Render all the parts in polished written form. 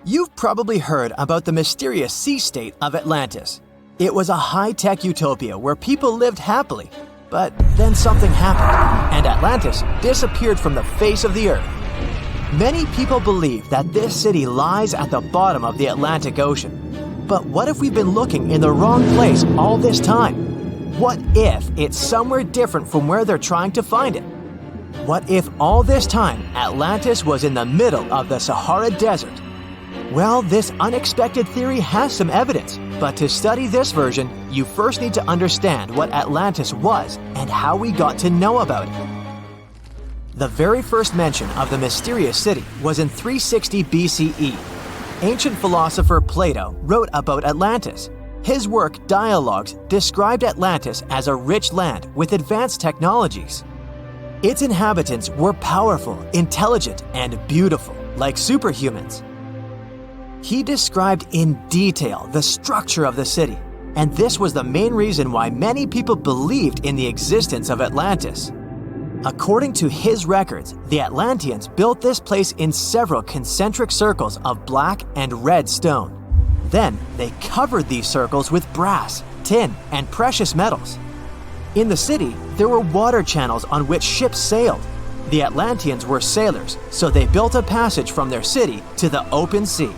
You've probably heard about the mysterious sea state of Atlantis. It was a high-tech utopia where people lived happily, but then something happened, and Atlantis disappeared from the face of the earth. Many people believe that this city lies at the bottom of the Atlantic Ocean. But what if we've been looking in the wrong place all this time? What if it's somewhere different from where they're trying to find it? What if all this time Atlantis was in the middle of the Sahara Desert? Well, this unexpected theory has some evidence, but to study this version, you first need to understand what Atlantis was and how we got to know about it. The very first mention of the mysterious city was in 360 BCE. Ancient philosopher Plato wrote about Atlantis. His work, Dialogues, described Atlantis as a rich land with advanced technologies. Its inhabitants were powerful, intelligent, and beautiful, like superhumans. He described in detail the structure of the city, and this was the main reason why many people believed in the existence of Atlantis. According to his records, the Atlanteans built this place in several concentric circles of black and red stone. Then they covered these circles with brass, tin, and precious metals. In the city, there were water channels on which ships sailed. The Atlanteans were sailors, so they built a passage from their city to the open sea.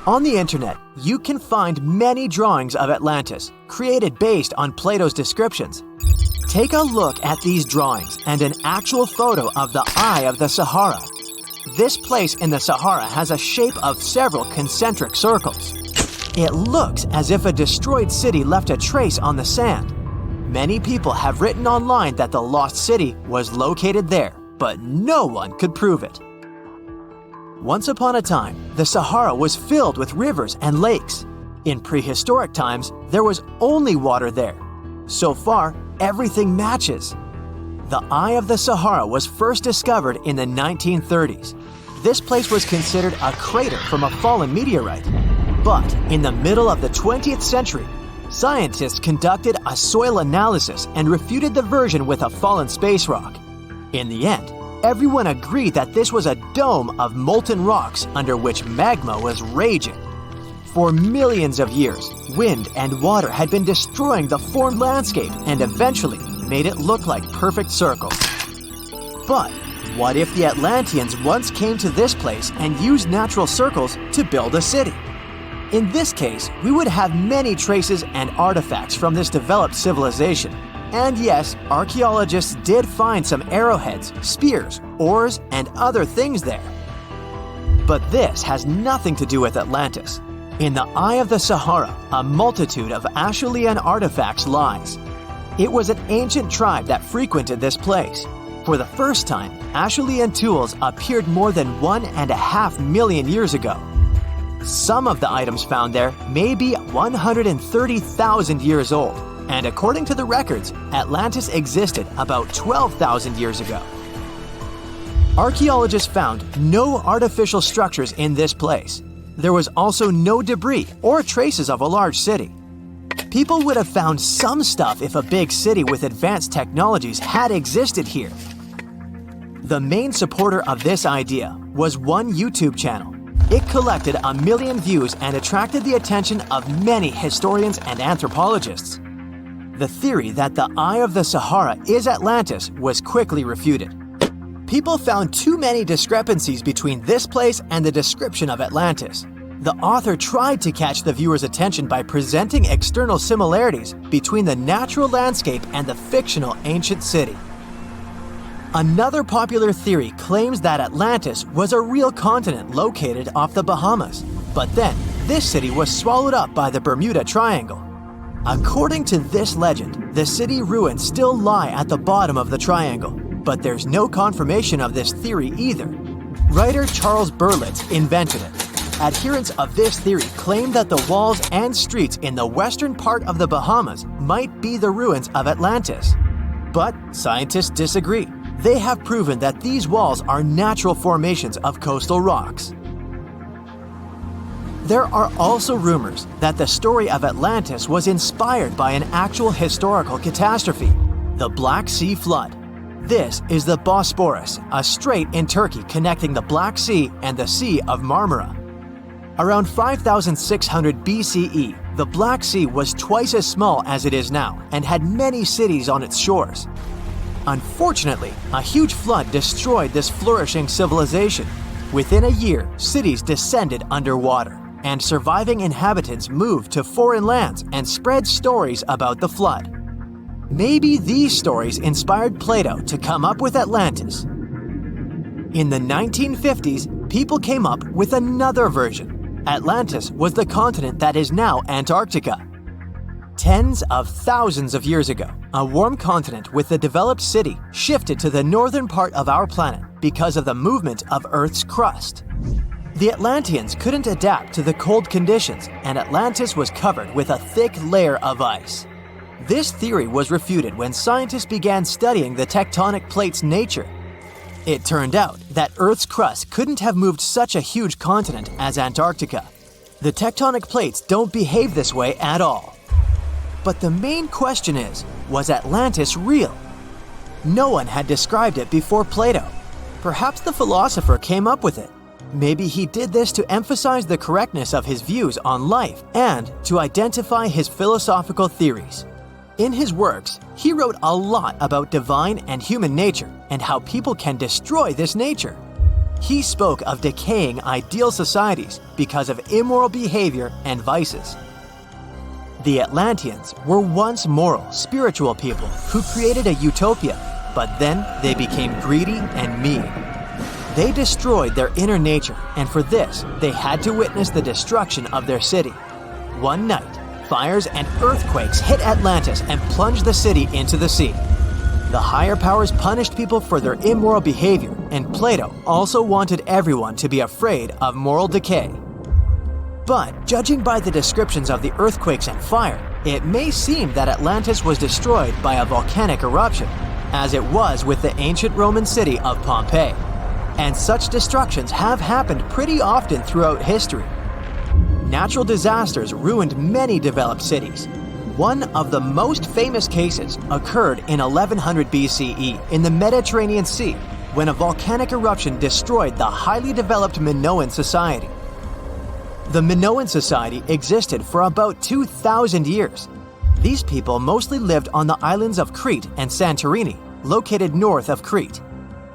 On the internet, you can find many drawings of Atlantis, created based on Plato's descriptions. Take a look at these drawings and an actual photo of the Eye of the Sahara. This place in the Sahara has a shape of several concentric circles. It looks as if a destroyed city left a trace on the sand. Many people have written online that the lost city was located there, but no one could prove it. Once upon a time, the Sahara was filled with rivers and lakes. In prehistoric times, there was only water there. So far, everything matches. The Eye of the Sahara was first discovered in the 1930s. This place was considered a crater from a fallen meteorite. But in the middle of the 20th century, scientists conducted a soil analysis and refuted the version with a fallen space rock. In the end, everyone agreed that this was a dome of molten rocks under which magma was raging. For millions of years, wind and water had been destroying the formed landscape and eventually made it look like perfect circles. But what if the Atlanteans once came to this place and used natural circles to build a city? In this case, we would have many traces and artifacts from this developed civilization. And yes, archaeologists did find some arrowheads, spears, oars, and other things there. But this has nothing to do with Atlantis. In the Eye of the Sahara, a multitude of Acheulean artifacts lies. It was an ancient tribe that frequented this place. For the first time, Acheulean tools appeared more than 1.5 million years ago. Some of the items found there may be 130,000 years old, and according to the records, Atlantis existed about 12,000 years ago. Archaeologists found no artificial structures in this place. There was also no debris or traces of a large city. People would have found some stuff if a big city with advanced technologies had existed here. The main supporter of this idea was one YouTube channel. It collected 1 million views and attracted the attention of many historians and anthropologists. The theory that the Eye of the Sahara is Atlantis was quickly refuted. People found too many discrepancies between this place and the description of Atlantis. The author tried to catch the viewer's attention by presenting external similarities between the natural landscape and the fictional ancient city. Another popular theory claims that Atlantis was a real continent located off the Bahamas, but then this city was swallowed up by the Bermuda Triangle. According to this legend, the city ruins still lie at the bottom of the triangle, but there's no confirmation of this theory either. Writer Charles Berlitz invented it. Adherents of this theory claim that the walls and streets in the western part of the Bahamas might be the ruins of Atlantis. But scientists disagree. They have proven that these walls are natural formations of coastal rocks. There are also rumors that the story of Atlantis was inspired by an actual historical catastrophe, the Black Sea Flood. This is the Bosporus, a strait in Turkey connecting the Black Sea and the Sea of Marmara. Around 5600 BCE, the Black Sea was twice as small as it is now and had many cities on its shores. Unfortunately, a huge flood destroyed this flourishing civilization. Within a year, cities descended underwater, and surviving inhabitants moved to foreign lands and spread stories about the flood. Maybe these stories inspired Plato to come up with Atlantis. In the 1950s, people came up with another version. Atlantis was the continent that is now Antarctica. Tens of thousands of years ago, a warm continent with a developed city shifted to the northern part of our planet because of the movement of Earth's crust. The Atlanteans couldn't adapt to the cold conditions, and Atlantis was covered with a thick layer of ice. This theory was refuted when scientists began studying the tectonic plate's nature. It turned out that Earth's crust couldn't have moved such a huge continent as Antarctica. The tectonic plates don't behave this way at all. But the main question is, was Atlantis real? No one had described it before Plato. Perhaps the philosopher came up with it. Maybe he did this to emphasize the correctness of his views on life and to identify his philosophical theories. In his works, he wrote a lot about divine and human nature and how people can destroy this nature. He spoke of decaying ideal societies because of immoral behavior and vices. The Atlanteans were once moral, spiritual people who created a utopia, but then they became greedy and mean. They destroyed their inner nature, and for this, they had to witness the destruction of their city. One night, fires and earthquakes hit Atlantis and plunged the city into the sea. The higher powers punished people for their immoral behavior, and Plato also wanted everyone to be afraid of moral decay. But judging by the descriptions of the earthquakes and fire, it may seem that Atlantis was destroyed by a volcanic eruption, as it was with the ancient Roman city of Pompeii. And such destructions have happened pretty often throughout history. Natural disasters ruined many developed cities. One of the most famous cases occurred in 1100 BCE in the Mediterranean Sea, when a volcanic eruption destroyed the highly developed Minoan society. The Minoan society existed for about 2,000 years. These people mostly lived on the islands of Crete and Santorini, located north of Crete.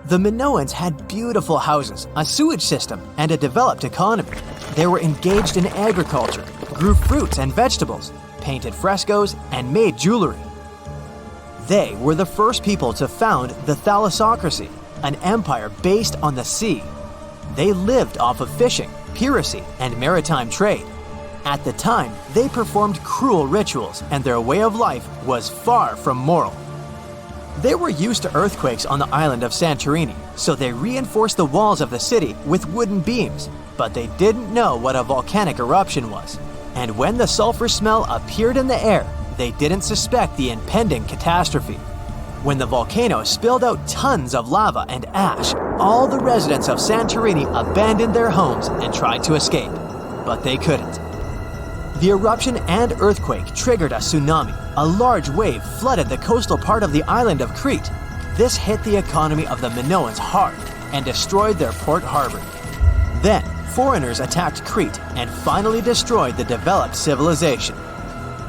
The Minoans had beautiful houses, a sewage system, and a developed economy. They were engaged in agriculture, grew fruits and vegetables, painted frescoes, and made jewelry. They were the first people to found the thalassocracy, an empire based on the sea. They lived off of fishing, piracy, and maritime trade. At the time, they performed cruel rituals, and their way of life was far from moral. They were used to earthquakes on the island of Santorini, so they reinforced the walls of the city with wooden beams, but they didn't know what a volcanic eruption was. And when the sulfur smell appeared in the air, they didn't suspect the impending catastrophe. When the volcano spilled out tons of lava and ash, all the residents of Santorini abandoned their homes and tried to escape, but they couldn't. The eruption and earthquake triggered a tsunami. A large wave flooded the coastal part of the island of Crete. This hit the economy of the Minoans hard and destroyed their port harbor. Then, foreigners attacked Crete and finally destroyed the developed civilization.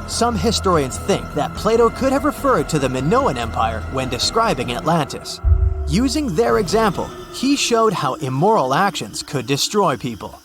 Some historians think that Plato could have referred to the Minoan Empire when describing Atlantis. Using their example, he showed how immoral actions could destroy people.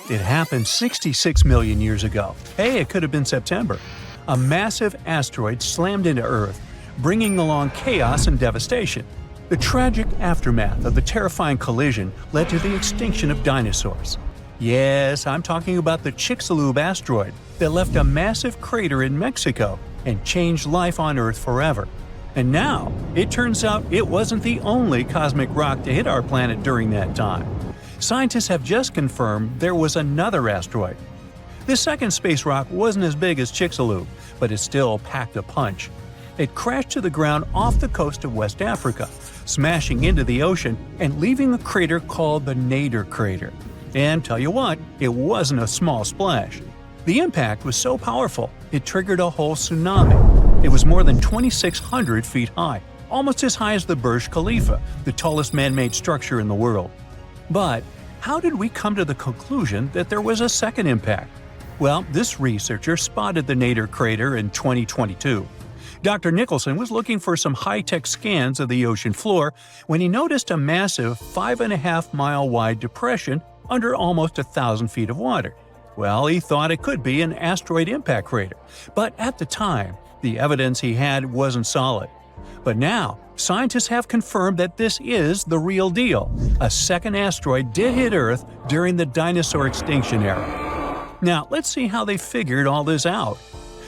It happened 66 million years ago. Hey, it could have been September. A massive asteroid slammed into Earth, bringing along chaos and devastation. The tragic aftermath of the terrifying collision led to the extinction of dinosaurs. Yes, I'm talking about the Chicxulub asteroid that left a massive crater in Mexico and changed life on Earth forever. And now, it turns out it wasn't the only cosmic rock to hit our planet during that time. Scientists have just confirmed there was another asteroid. This second space rock wasn't as big as Chicxulub, but it still packed a punch. It crashed to the ground off the coast of West Africa, smashing into the ocean and leaving a crater called the Nader crater. And tell you what, it wasn't a small splash. The impact was so powerful, it triggered a whole tsunami. It was more than 2,600 feet high, almost as high as the Burj Khalifa, the tallest man-made structure in the world. But how did we come to the conclusion that there was a second impact? Well, this researcher spotted the Nader crater in 2022. Dr. Nicholson was looking for some high-tech scans of the ocean floor when he noticed a massive 5.5-mile-wide depression under almost 1,000 feet of water. Well, he thought it could be an asteroid impact crater, but at the time, the evidence he had wasn't solid. But now, scientists have confirmed that this is the real deal. A second asteroid did hit Earth during the dinosaur extinction era. Now, let's see how they figured all this out.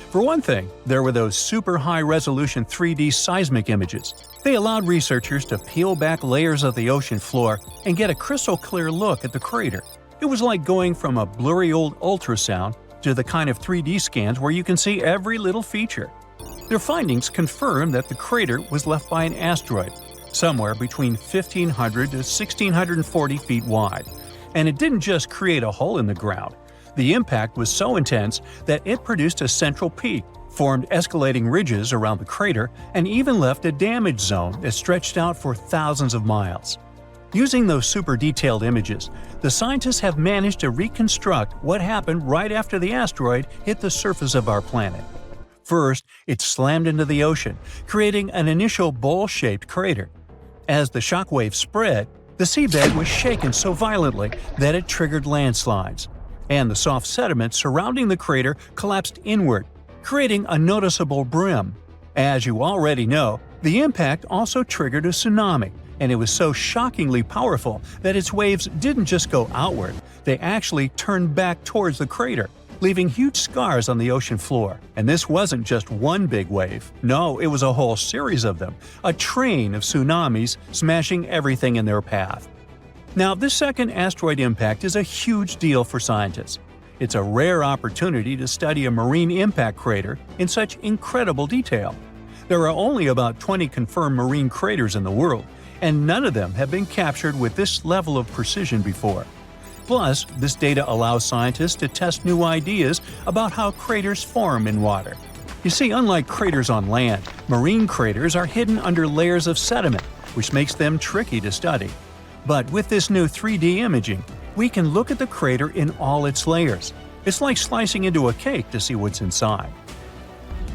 For one thing, there were those super high-resolution 3D seismic images. They allowed researchers to peel back layers of the ocean floor and get a crystal-clear look at the crater. It was like going from a blurry old ultrasound to the kind of 3D scans where you can see every little feature. Their findings confirm that the crater was left by an asteroid, somewhere between 1,500 to 1,640 feet wide. And it didn't just create a hole in the ground. The impact was so intense that it produced a central peak, formed escalating ridges around the crater, and even left a damage zone that stretched out for thousands of miles. Using those super detailed images, the scientists have managed to reconstruct what happened right after the asteroid hit the surface of our planet. First, it slammed into the ocean, creating an initial bowl-shaped crater. As the shockwave spread, the seabed was shaken so violently that it triggered landslides, and the soft sediment surrounding the crater collapsed inward, creating a noticeable brim. As you already know, the impact also triggered a tsunami, and it was so shockingly powerful that its waves didn't just go outward, they actually turned back towards the crater, leaving huge scars on the ocean floor. And this wasn't just one big wave. No, it was a whole series of them, a train of tsunamis smashing everything in their path. Now, this second asteroid impact is a huge deal for scientists. It's a rare opportunity to study a marine impact crater in such incredible detail. There are only about 20 confirmed marine craters in the world, and none of them have been captured with this level of precision before. Plus, this data allows scientists to test new ideas about how craters form in water. You see, unlike craters on land, marine craters are hidden under layers of sediment, which makes them tricky to study. But with this new 3D imaging, we can look at the crater in all its layers. It's like slicing into a cake to see what's inside.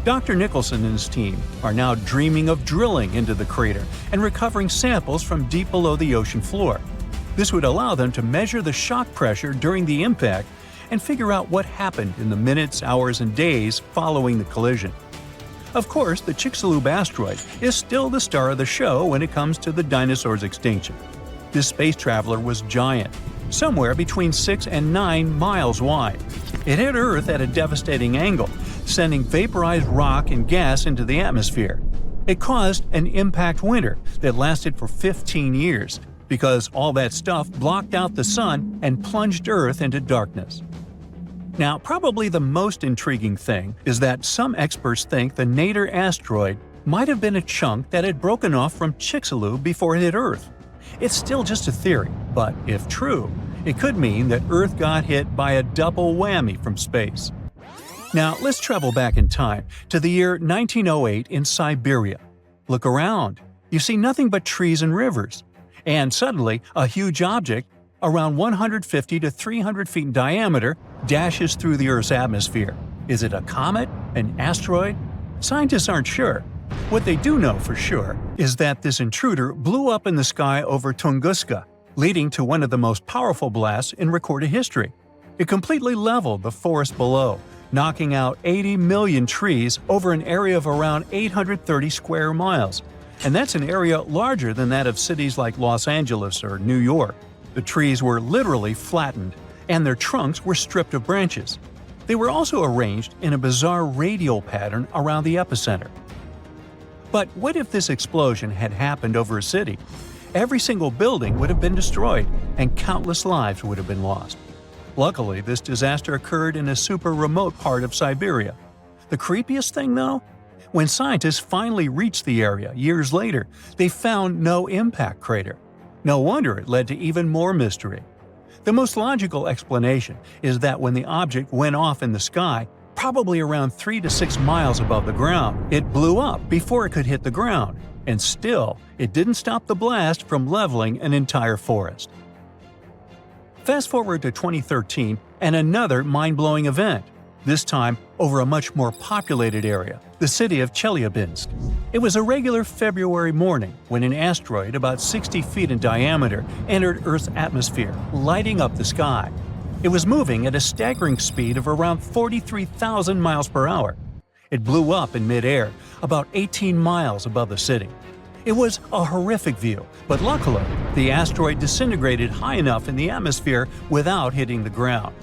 Dr. Nicholson and his team are now dreaming of drilling into the crater and recovering samples from deep below the ocean floor. This would allow them to measure the shock pressure during the impact and figure out what happened in the minutes, hours, and days following the collision. Of course, the Chicxulub asteroid is still the star of the show when it comes to the dinosaurs' extinction. This space traveler was giant, somewhere between 6 and 9 miles wide. It hit Earth at a devastating angle, sending vaporized rock and gas into the atmosphere. It caused an impact winter that lasted for 15 years, because all that stuff blocked out the sun and plunged Earth into darkness. Now, probably the most intriguing thing is that some experts think the Nader asteroid might have been a chunk that had broken off from Chicxulub before it hit Earth. It's still just a theory, but if true, it could mean that Earth got hit by a double whammy from space. Now, let's travel back in time to the year 1908 in Siberia. Look around. You see nothing but trees and rivers. And suddenly, a huge object, around 150 to 300 feet in diameter, dashes through the Earth's atmosphere. Is it a comet? An asteroid? Scientists aren't sure. What they do know for sure is that this intruder blew up in the sky over Tunguska, leading to one of the most powerful blasts in recorded history. It completely leveled the forest below, knocking out 80 million trees over an area of around 830 square miles. And that's an area larger than that of cities like Los Angeles or New York. The trees were literally flattened, and their trunks were stripped of branches. They were also arranged in a bizarre radial pattern around the epicenter. But what if this explosion had happened over a city? Every single building would have been destroyed, and countless lives would have been lost. Luckily, this disaster occurred in a super remote part of Siberia. The creepiest thing, though? When scientists finally reached the area years later, they found no impact crater. No wonder it led to even more mystery. The most logical explanation is that when the object went off in the sky, probably around 3 to 6 miles above the ground, it blew up before it could hit the ground, and still, it didn't stop the blast from leveling an entire forest. Fast forward to 2013 and another mind-blowing event, this time over a much more populated area, the city of Chelyabinsk. It was a regular February morning when an asteroid about 60 feet in diameter entered Earth's atmosphere, lighting up the sky. It was moving at a staggering speed of around 43,000 miles per hour. It blew up in midair, about 18 miles above the city. It was a horrific view, but luckily, the asteroid disintegrated high enough in the atmosphere without hitting the ground.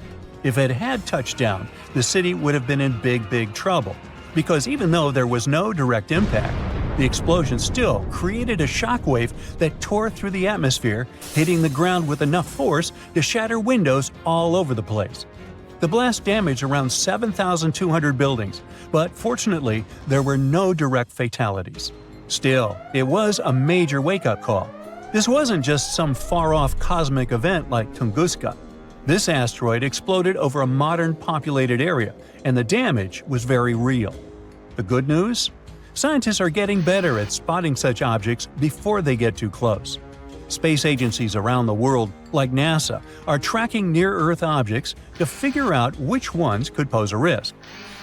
If it had touched down, the city would have been in big trouble, because even though there was no direct impact, the explosion still created a shockwave that tore through the atmosphere, hitting the ground with enough force to shatter windows all over the place. The blast damaged around 7,200 buildings, but fortunately, there were no direct fatalities. Still, it was a major wake-up call. This wasn't just some far-off cosmic event like Tunguska. This asteroid exploded over a modern populated area, and the damage was very real. The good news? Scientists are getting better at spotting such objects before they get too close. Space agencies around the world, like NASA, are tracking near-Earth objects to figure out which ones could pose a risk.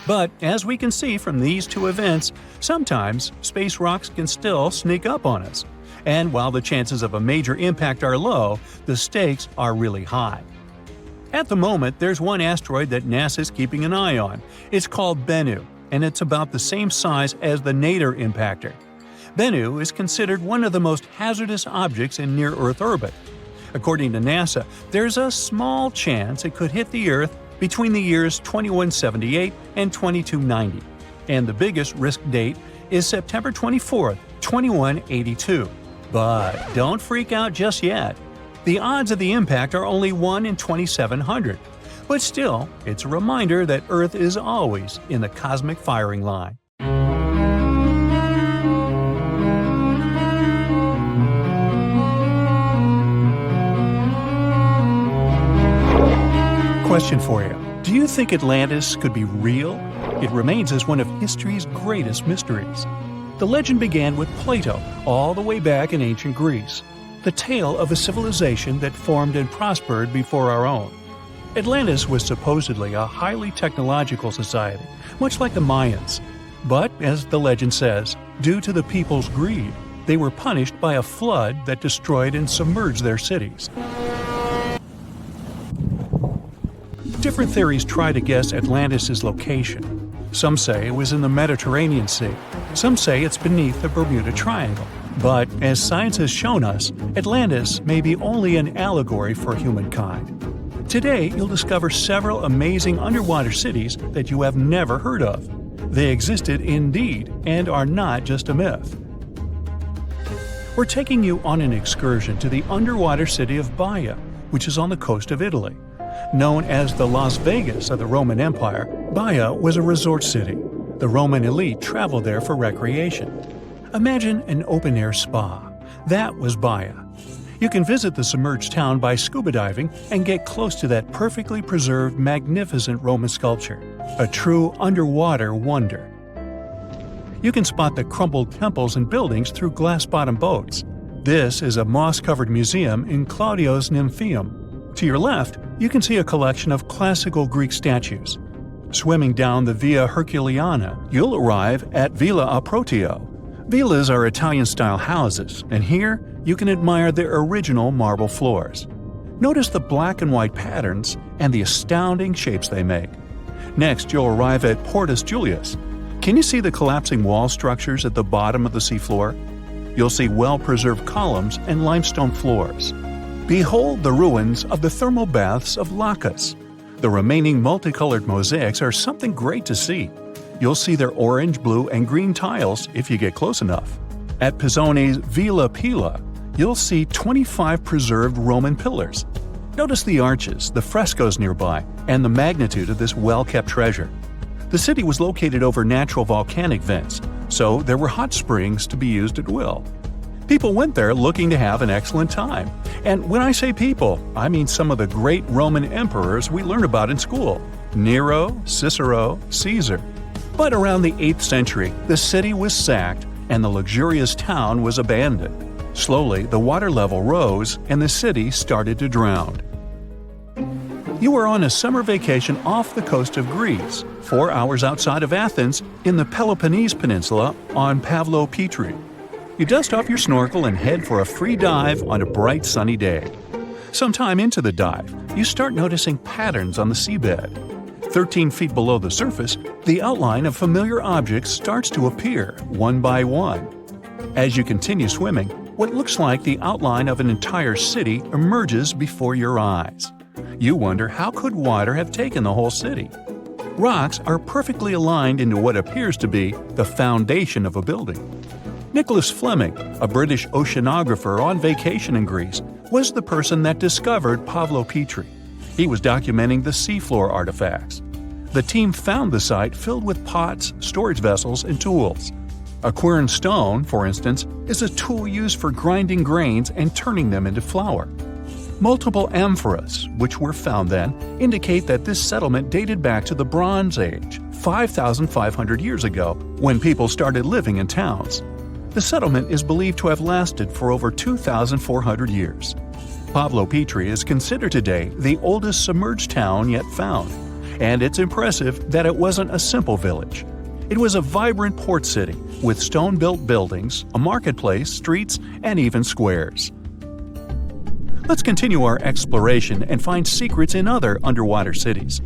But as we can see from these two events, sometimes space rocks can still sneak up on us. And while the chances of a major impact are low, the stakes are really high. At the moment, there's one asteroid that NASA's keeping an eye on. It's called Bennu, and it's about the same size as the Nader impactor. Bennu is considered one of the most hazardous objects in near-Earth orbit. According to NASA, there's a small chance it could hit the Earth between the years 2178 and 2290, and the biggest risk date is September 24, 2182. But don't freak out just yet. The odds of the impact are only 1 in 2,700, but still, it's a reminder that Earth is always in the cosmic firing line. Question for you. Do you think Atlantis could be real? It remains as one of history's greatest mysteries. The legend began with Plato all the way back in ancient Greece, the tale of a civilization that formed and prospered before our own. Atlantis was supposedly a highly technological society, much like the Mayans. But, as the legend says, due to the people's greed, they were punished by a flood that destroyed and submerged their cities. Different theories try to guess Atlantis' location. Some say it was in the Mediterranean Sea. Some say it's beneath the Bermuda Triangle. But, as science has shown us, Atlantis may be only an allegory for humankind. Today, you'll discover several amazing underwater cities that you have never heard of. They existed indeed and are not just a myth. We're taking you on an excursion to the underwater city of Baia, which is on the coast of Italy. Known as the Las Vegas of the Roman Empire, Baia was a resort city. The Roman elite traveled there for recreation. Imagine an open-air spa. That was Baia. You can visit the submerged town by scuba diving and get close to that perfectly preserved, magnificent Roman sculpture, a true underwater wonder. You can spot the crumbled temples and buildings through glass-bottom boats. This is a moss-covered museum in Claudio's Nymphaeum. To your left, you can see a collection of classical Greek statues. Swimming down the Via Herculeana, you'll arrive at Villa Aprotio. Villas are Italian-style houses, and here you can admire their original marble floors. Notice the black and white patterns and the astounding shapes they make. Next, you'll arrive at Portus Julius. Can you see the collapsing wall structures at the bottom of the seafloor? You'll see well-preserved columns and limestone floors. Behold the ruins of the thermal baths of Lacus. The remaining multicolored mosaics are something great to see. You'll see their orange, blue, and green tiles if you get close enough. At Pisoni's Villa Pila, you'll see 25 preserved Roman pillars. Notice the arches, the frescoes nearby, and the magnitude of this well-kept treasure. The city was located over natural volcanic vents, so there were hot springs to be used at will. People went there looking to have an excellent time. And when I say people, I mean some of the great Roman emperors we learn about in school: Nero, Cicero, Caesar. But around the 8th century, the city was sacked and the luxurious town was abandoned. Slowly, the water level rose and the city started to drown. You are on a summer vacation off the coast of Greece, 4 hours outside of Athens in the Peloponnese Peninsula on Pavlo Petri. You dust off your snorkel and head for a free dive on a bright sunny day. Sometime into the dive, you start noticing patterns on the seabed. 13 feet below the surface, the outline of familiar objects starts to appear, one by one. As you continue swimming, what looks like the outline of an entire city emerges before your eyes. You wonder how could water have taken the whole city? Rocks are perfectly aligned into what appears to be the foundation of a building. Nicholas Fleming, a British oceanographer on vacation in Greece, was the person that discovered Pavlo Petri. He was documenting the seafloor artifacts. The team found the site filled with pots, storage vessels, and tools. A quern stone, for instance, is a tool used for grinding grains and turning them into flour. Multiple amphoras, which were found then, indicate that this settlement dated back to the Bronze Age, 5,500 years ago, when people started living in towns. The settlement is believed to have lasted for over 2,400 years. Pavlo Petri is considered today the oldest submerged town yet found, and it's impressive that it wasn't a simple village. It was a vibrant port city with stone-built buildings, a marketplace, streets, and even squares. Let's continue our exploration and find secrets in other underwater cities.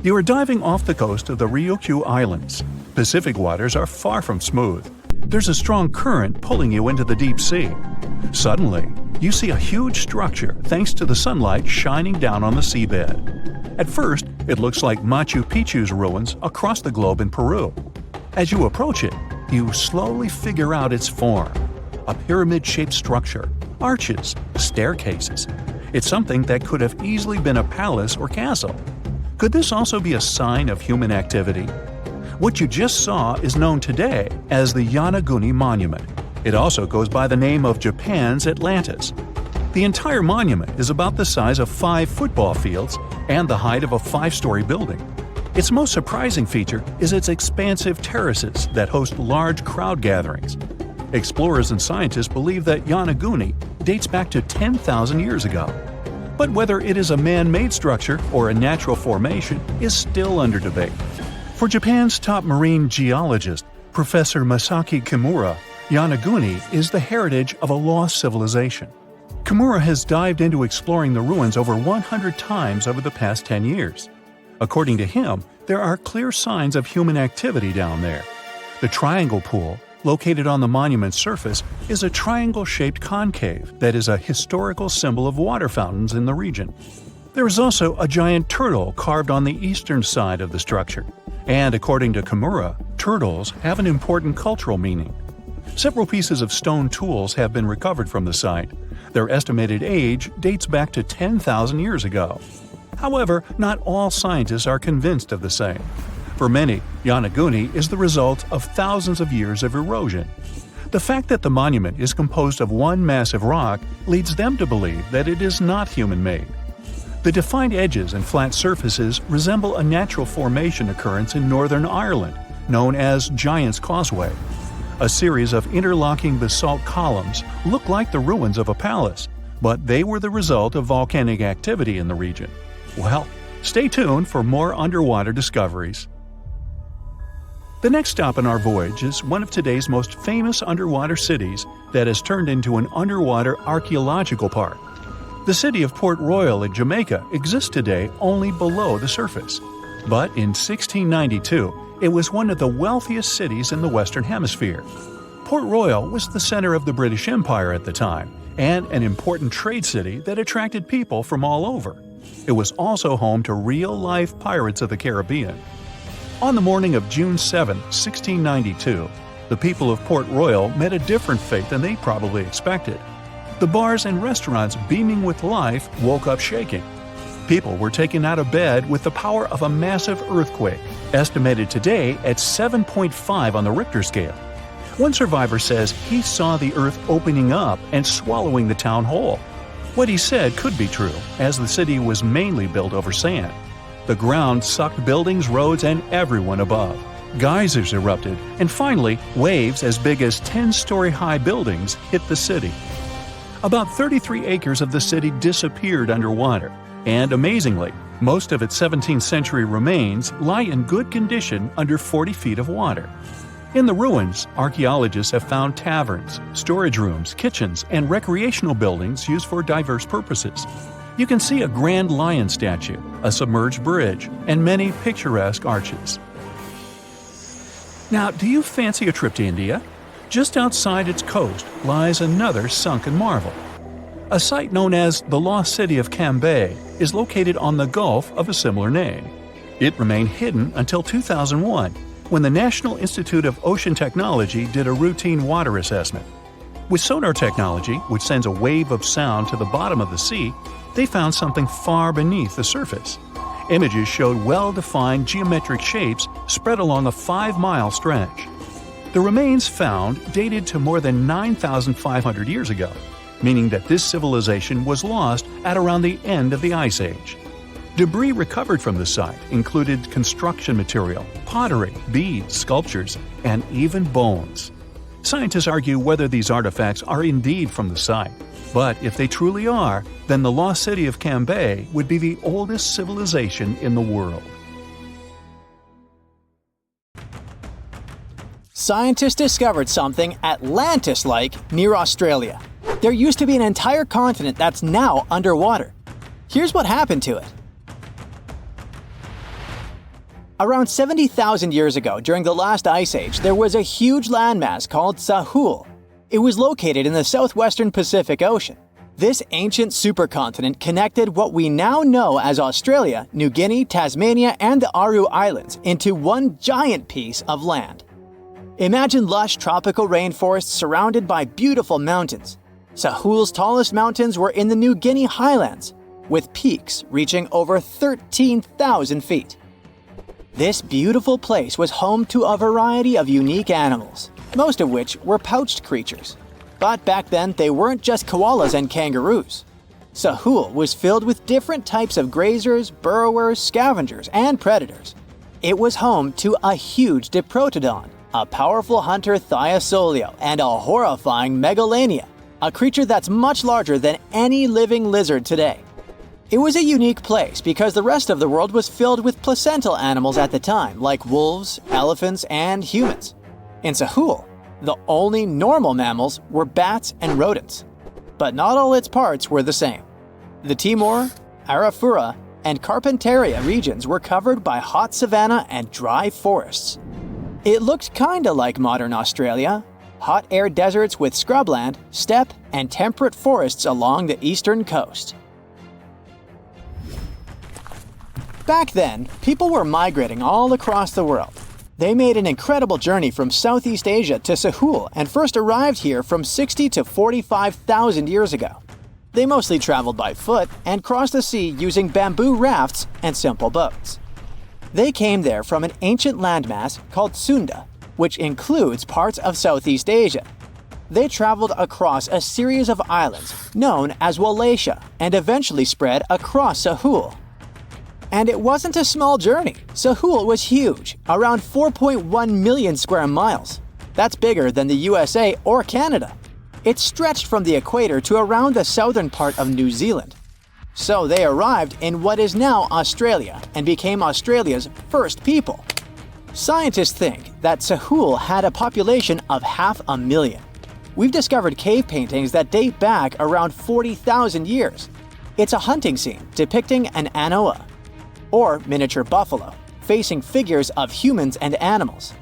You are diving off the coast of the Ryukyu Islands. Pacific waters are far from smooth. There's a strong current pulling you into the deep sea. Suddenly, you see a huge structure thanks to the sunlight shining down on the seabed. At first, it looks like Machu Picchu's ruins across the globe in Peru. As you approach it, you slowly figure out its form. A pyramid-shaped structure, arches, staircases. It's something that could have easily been a palace or castle. Could this also be a sign of human activity? What you just saw is known today as the Yonaguni Monument. It also goes by the name of Japan's Atlantis. The entire monument is about the size of 5 football fields and the height of a 5-story building. Its most surprising feature is its expansive terraces that host large crowd gatherings. Explorers and scientists believe that Yonaguni dates back to 10,000 years ago. But whether it is a man-made structure or a natural formation is still under debate. For Japan's top marine geologist, Professor Masaki Kimura, Yonaguni is the heritage of a lost civilization. Kimura has dived into exploring the ruins over 100 times over the past 10 years. According to him, there are clear signs of human activity down there. The triangle pool, located on the monument's surface, is a triangle-shaped concave that is a historical symbol of water fountains in the region. There is also a giant turtle carved on the eastern side of the structure. And according to Kimura, turtles have an important cultural meaning. Several pieces of stone tools have been recovered from the site. Their estimated age dates back to 10,000 years ago. However, not all scientists are convinced of the same. For many, Yonaguni is the result of thousands of years of erosion. The fact that the monument is composed of one massive rock leads them to believe that it is not human-made. The defined edges and flat surfaces resemble a natural formation occurrence in Northern Ireland, known as Giant's Causeway. A series of interlocking basalt columns look like the ruins of a palace, but they were the result of volcanic activity in the region. Well, stay tuned for more underwater discoveries. The next stop on our voyage is one of today's most famous underwater cities that has turned into an underwater archaeological park. The city of Port Royal in Jamaica exists today only below the surface. But in 1692, it was one of the wealthiest cities in the Western Hemisphere. Port Royal was the center of the British Empire at the time, and an important trade city that attracted people from all over. It was also home to real-life pirates of the Caribbean. On the morning of June 7, 1692, the people of Port Royal met a different fate than they probably expected. The bars and restaurants beaming with life woke up shaking. People were taken out of bed with the power of a massive earthquake, estimated today at 7.5 on the Richter scale. One survivor says he saw the earth opening up and swallowing the town whole. What he said could be true, as the city was mainly built over sand. The ground sucked buildings, roads, and everyone above. Geysers erupted, and finally, waves as big as 10-story-high buildings hit the city. About 33 acres of the city disappeared underwater, and amazingly, Most of its 17th century remains lie in good condition under 40 feet of water. In the ruins, archaeologists have found taverns, storage rooms, kitchens, and recreational buildings used for diverse purposes. You can see a grand lion statue, a submerged bridge, and many picturesque arches. Now, do you fancy a trip to India? Just outside its coast lies another sunken marvel. A site known as the Lost City of Cambay is located on the Gulf of a similar name. It remained hidden until 2001, when the National Institute of Ocean Technology did a routine water assessment. With sonar technology, which sends a wave of sound to the bottom of the sea, they found something far beneath the surface. Images showed well-defined geometric shapes spread along a 5-mile stretch. The remains found dated to more than 9,500 years ago, meaning that this civilization was lost at around the end of the Ice Age. Debris recovered from the site included construction material, pottery, beads, sculptures, and even bones. Scientists argue whether these artifacts are indeed from the site, but if they truly are, then the lost city of Cambay would be the oldest civilization in the world. Scientists discovered something Atlantis-like near Australia. There used to be an entire continent that's now underwater. Here's what happened to it. Around 70,000 years ago, during the last ice age, there was a huge landmass called Sahul. It was located in the southwestern Pacific Ocean. This ancient supercontinent connected what we now know as Australia, New Guinea, Tasmania, and the Aru Islands into one giant piece of land. Imagine lush tropical rainforests surrounded by beautiful mountains. Sahul's tallest mountains were in the New Guinea highlands, with peaks reaching over 13,000 feet. This beautiful place was home to a variety of unique animals, most of which were pouched creatures. But back then, they weren't just koalas and kangaroos. Sahul was filled with different types of grazers, burrowers, scavengers, and predators. It was home to a huge diprotodon, a powerful hunter Thiosolio, and a horrifying Megalania, a creature that's much larger than any living lizard today. It was a unique place because the rest of the world was filled with placental animals at the time, like wolves, elephants, and humans. In Sahul, the only normal mammals were bats and rodents. But not all its parts were the same. The Timor, Arafura, and Carpentaria regions were covered by hot savanna and dry forests. It looked kinda like modern Australia, hot air deserts with scrubland, steppe, and temperate forests along the eastern coast. Back then, people were migrating all across the world. They made an incredible journey from Southeast Asia to Sahul and first arrived here from 60 to 45,000 years ago. They mostly traveled by foot and crossed the sea using bamboo rafts and simple boats. They came there from an ancient landmass called Sunda, which includes parts of Southeast Asia. They traveled across a series of islands known as Wallachia and eventually spread across Sahul. And it wasn't a small journey. Sahul was huge, around 4.1 million square miles. That's bigger than the USA or Canada. It stretched from the equator to around the southern part of New Zealand. So they arrived in what is now Australia and became Australia's first people. Scientists think that Sahul had a population of 500,000. We've discovered cave paintings that date back around 40,000 years. It's a hunting scene depicting an anoa, or miniature buffalo, facing figures of humans and animals.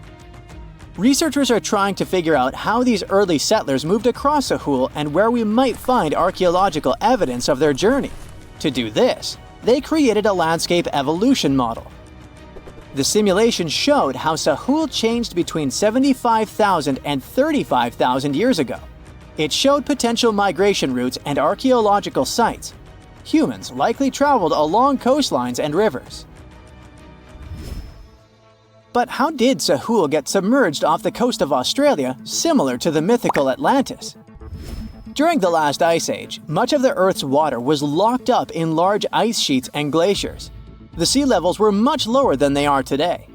Researchers are trying to figure out how these early settlers moved across Sahul and where we might find archaeological evidence of their journey. To do this, they created a landscape evolution model. The simulation showed how Sahul changed between 75,000 and 35,000 years ago. It showed potential migration routes and archaeological sites. Humans likely traveled along coastlines and rivers. But how did Sahul get submerged off the coast of Australia, similar to the mythical Atlantis? During the last ice age, much of the Earth's water was locked up in large ice sheets and glaciers. The sea levels were much lower than they are today.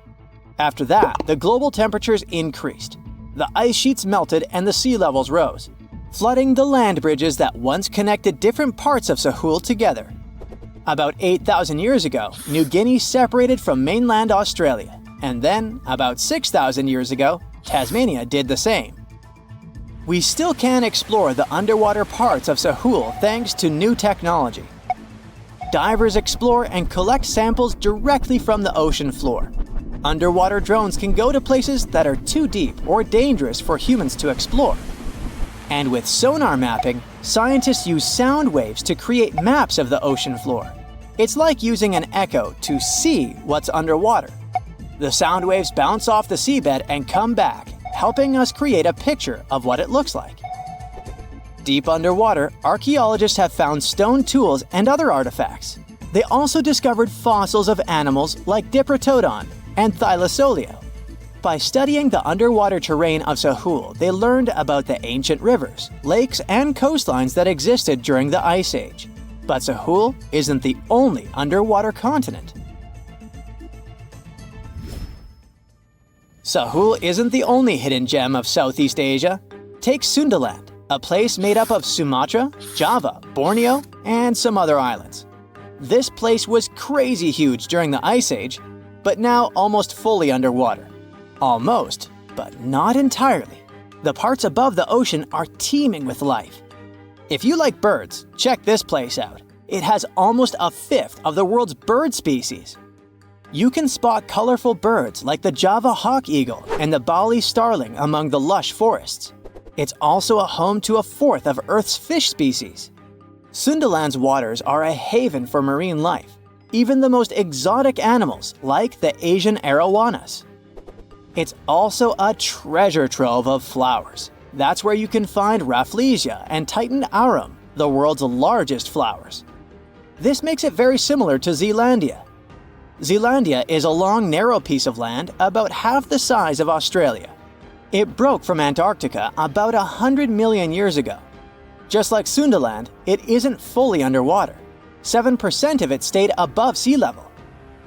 After that, the global temperatures increased. The ice sheets melted and the sea levels rose, flooding the land bridges that once connected different parts of Sahul together. About 8,000 years ago, New Guinea separated from mainland Australia, and then, about 6,000 years ago, Tasmania did the same. We still can explore the underwater parts of Sahul thanks to new technology. Divers explore and collect samples directly from the ocean floor. Underwater drones can go to places that are too deep or dangerous for humans to explore. And with sonar mapping, scientists use sound waves to create maps of the ocean floor. It's like using an echo to see what's underwater. The sound waves bounce off the seabed and come back, helping us create a picture of what it looks like. Deep underwater, archaeologists have found stone tools and other artifacts. They also discovered fossils of animals like Diprotodon and Thylacoleo. By studying the underwater terrain of Sahul, they learned about the ancient rivers, lakes, and coastlines that existed during the Ice Age. But Sahul isn't the only underwater continent. Sahul isn't the only hidden gem of Southeast Asia. Take Sundaland, a place made up of Sumatra, Java, Borneo, and some other islands. This place was crazy huge during the Ice Age, but now almost fully underwater. Almost, but not entirely. The parts above the ocean are teeming with life. If you like birds, check this place out. It has almost a fifth of the world's bird species. You can spot colorful birds like the Java hawk eagle and the Bali starling among the lush forests. It's also a home to a fourth of Earth's fish species. Sundaland's waters are a haven for marine life, even the most exotic animals like the Asian arowanas. It's also a treasure trove of flowers. That's where you can find Rafflesia and Titan arum, the world's largest flowers. This makes it very similar to Zealandia. Zealandia is a long, narrow piece of land about half the size of Australia. It broke from Antarctica about 100 million years ago. Just like Sundaland, it isn't fully underwater. 7% of it stayed above sea level.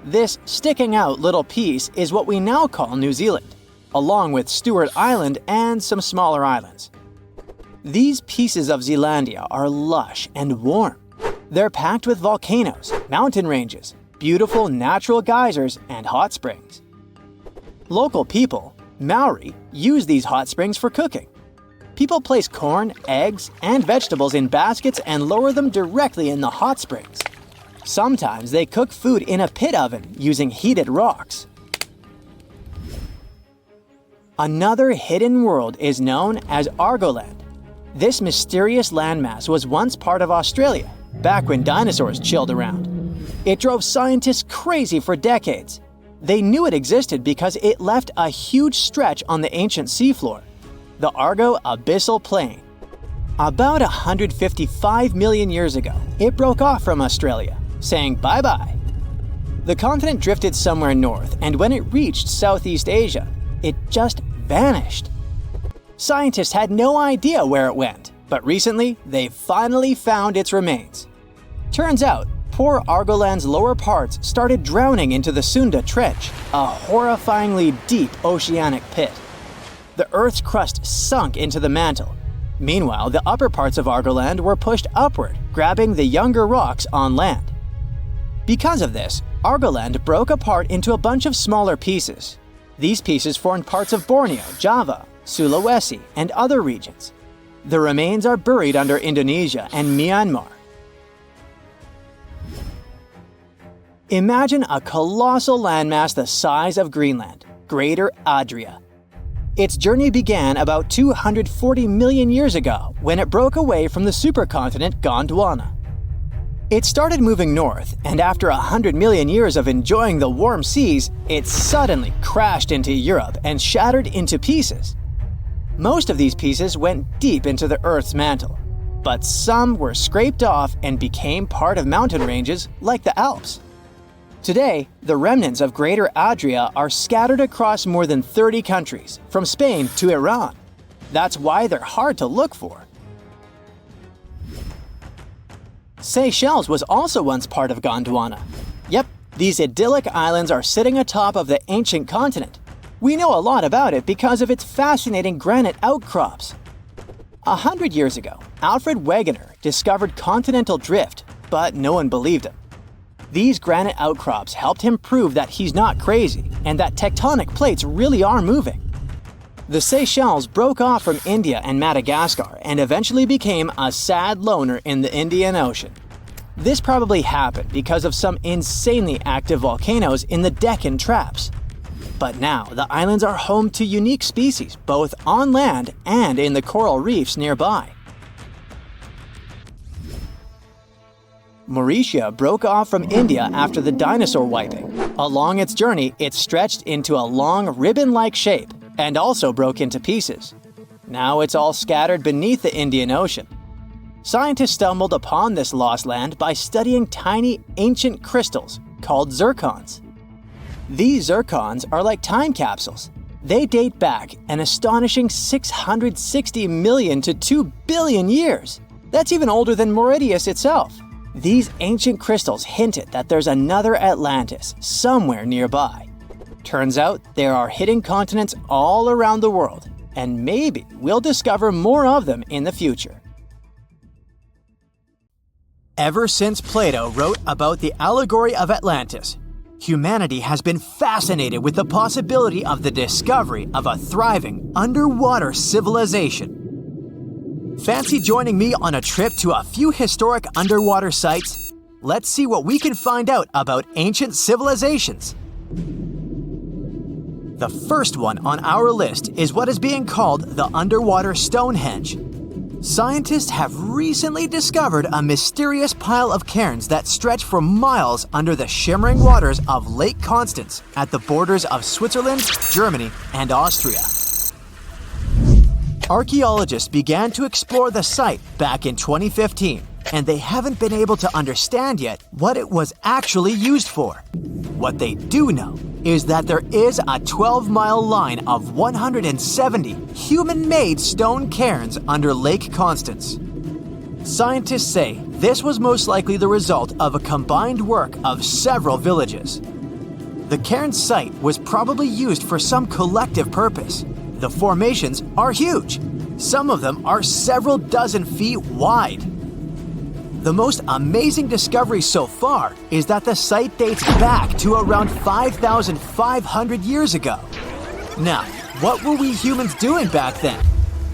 This sticking out little piece is what we now call New Zealand, along with Stewart Island and some smaller islands. These pieces of Zealandia are lush and warm. They're packed with volcanoes, mountain ranges, beautiful natural geysers, and hot springs. Local people, Maori, use these hot springs for cooking. People place corn, eggs, and vegetables in baskets and lower them directly in the hot springs. Sometimes they cook food in a pit oven using heated rocks. Another hidden world is known as Argoland. This mysterious landmass was once part of Australia, back when dinosaurs chilled around. It drove scientists crazy for decades. They knew it existed because it left a huge stretch on the ancient seafloor, the Argo Abyssal Plain. About 155 million years ago, it broke off from Australia, saying bye-bye. The continent drifted somewhere north, and when it reached Southeast Asia, it just vanished. Scientists had no idea where it went, but recently they finally found its remains. Turns out, poor Argoland's lower parts started drowning into the Sunda Trench, a horrifyingly deep oceanic pit. The Earth's crust sunk into the mantle. Meanwhile, the upper parts of Argoland were pushed upward, grabbing the younger rocks on land. Because of this, Argoland broke apart into a bunch of smaller pieces. These pieces formed parts of Borneo, Java, Sulawesi, and other regions. The remains are buried under Indonesia and Myanmar. Imagine a colossal landmass the size of Greenland, Greater Adria. Its journey began about 240 million years ago when it broke away from the supercontinent Gondwana. It started moving north, and after 100 million years of enjoying the warm seas, it suddenly crashed into Europe and shattered into pieces. Most of these pieces went deep into the Earth's mantle, but some were scraped off and became part of mountain ranges like the Alps. Today, the remnants of Greater Adria are scattered across more than 30 countries, from Spain to Iran. That's why they're hard to look for. Seychelles was also once part of Gondwana. Yep, these idyllic islands are sitting atop of the ancient continent. We know a lot about it because of its fascinating granite outcrops. 100 years ago, Alfred Wegener discovered continental drift, but no one believed him. These granite outcrops helped him prove that he's not crazy and that tectonic plates really are moving. The Seychelles broke off from India and Madagascar and eventually became a sad loner in the Indian Ocean. This probably happened because of some insanely active volcanoes in the Deccan Traps. But now the islands are home to unique species both on land and in the coral reefs nearby. Mauritius broke off from India after the dinosaur wiping. Along its journey, it stretched into a long ribbon-like shape and also broke into pieces. Now it's all scattered beneath the Indian Ocean. Scientists stumbled upon this lost land by studying tiny ancient crystals called zircons. These zircons are like time capsules. They date back an astonishing 660 million to 2 billion years. That's even older than Mauritius itself. These ancient crystals hinted that there's another Atlantis somewhere nearby. Turns out there are hidden continents all around the world, and maybe we'll discover more of them in the future. Ever since Plato wrote about the allegory of Atlantis, humanity has been fascinated with the possibility of the discovery of a thriving underwater civilization. Fancy joining me on a trip to a few historic underwater sites? Let's see what we can find out about ancient civilizations. The first one on our list is what is being called the underwater Stonehenge. Scientists have recently discovered a mysterious pile of cairns that stretch for miles under the shimmering waters of Lake Constance at the borders of Switzerland, Germany, and Austria. Archaeologists began to explore the site back in 2015, and they haven't been able to understand yet what it was actually used for. What they do know is that there is a 12-mile line of 170 human-made stone cairns under Lake Constance. Scientists say this was most likely the result of a combined work of several villages. The cairn site was probably used for some collective purpose. The formations are huge. Some of them are several dozen feet wide. The most amazing discovery so far is that the site dates back to around 5,500 years ago. Now, what were we humans doing back then?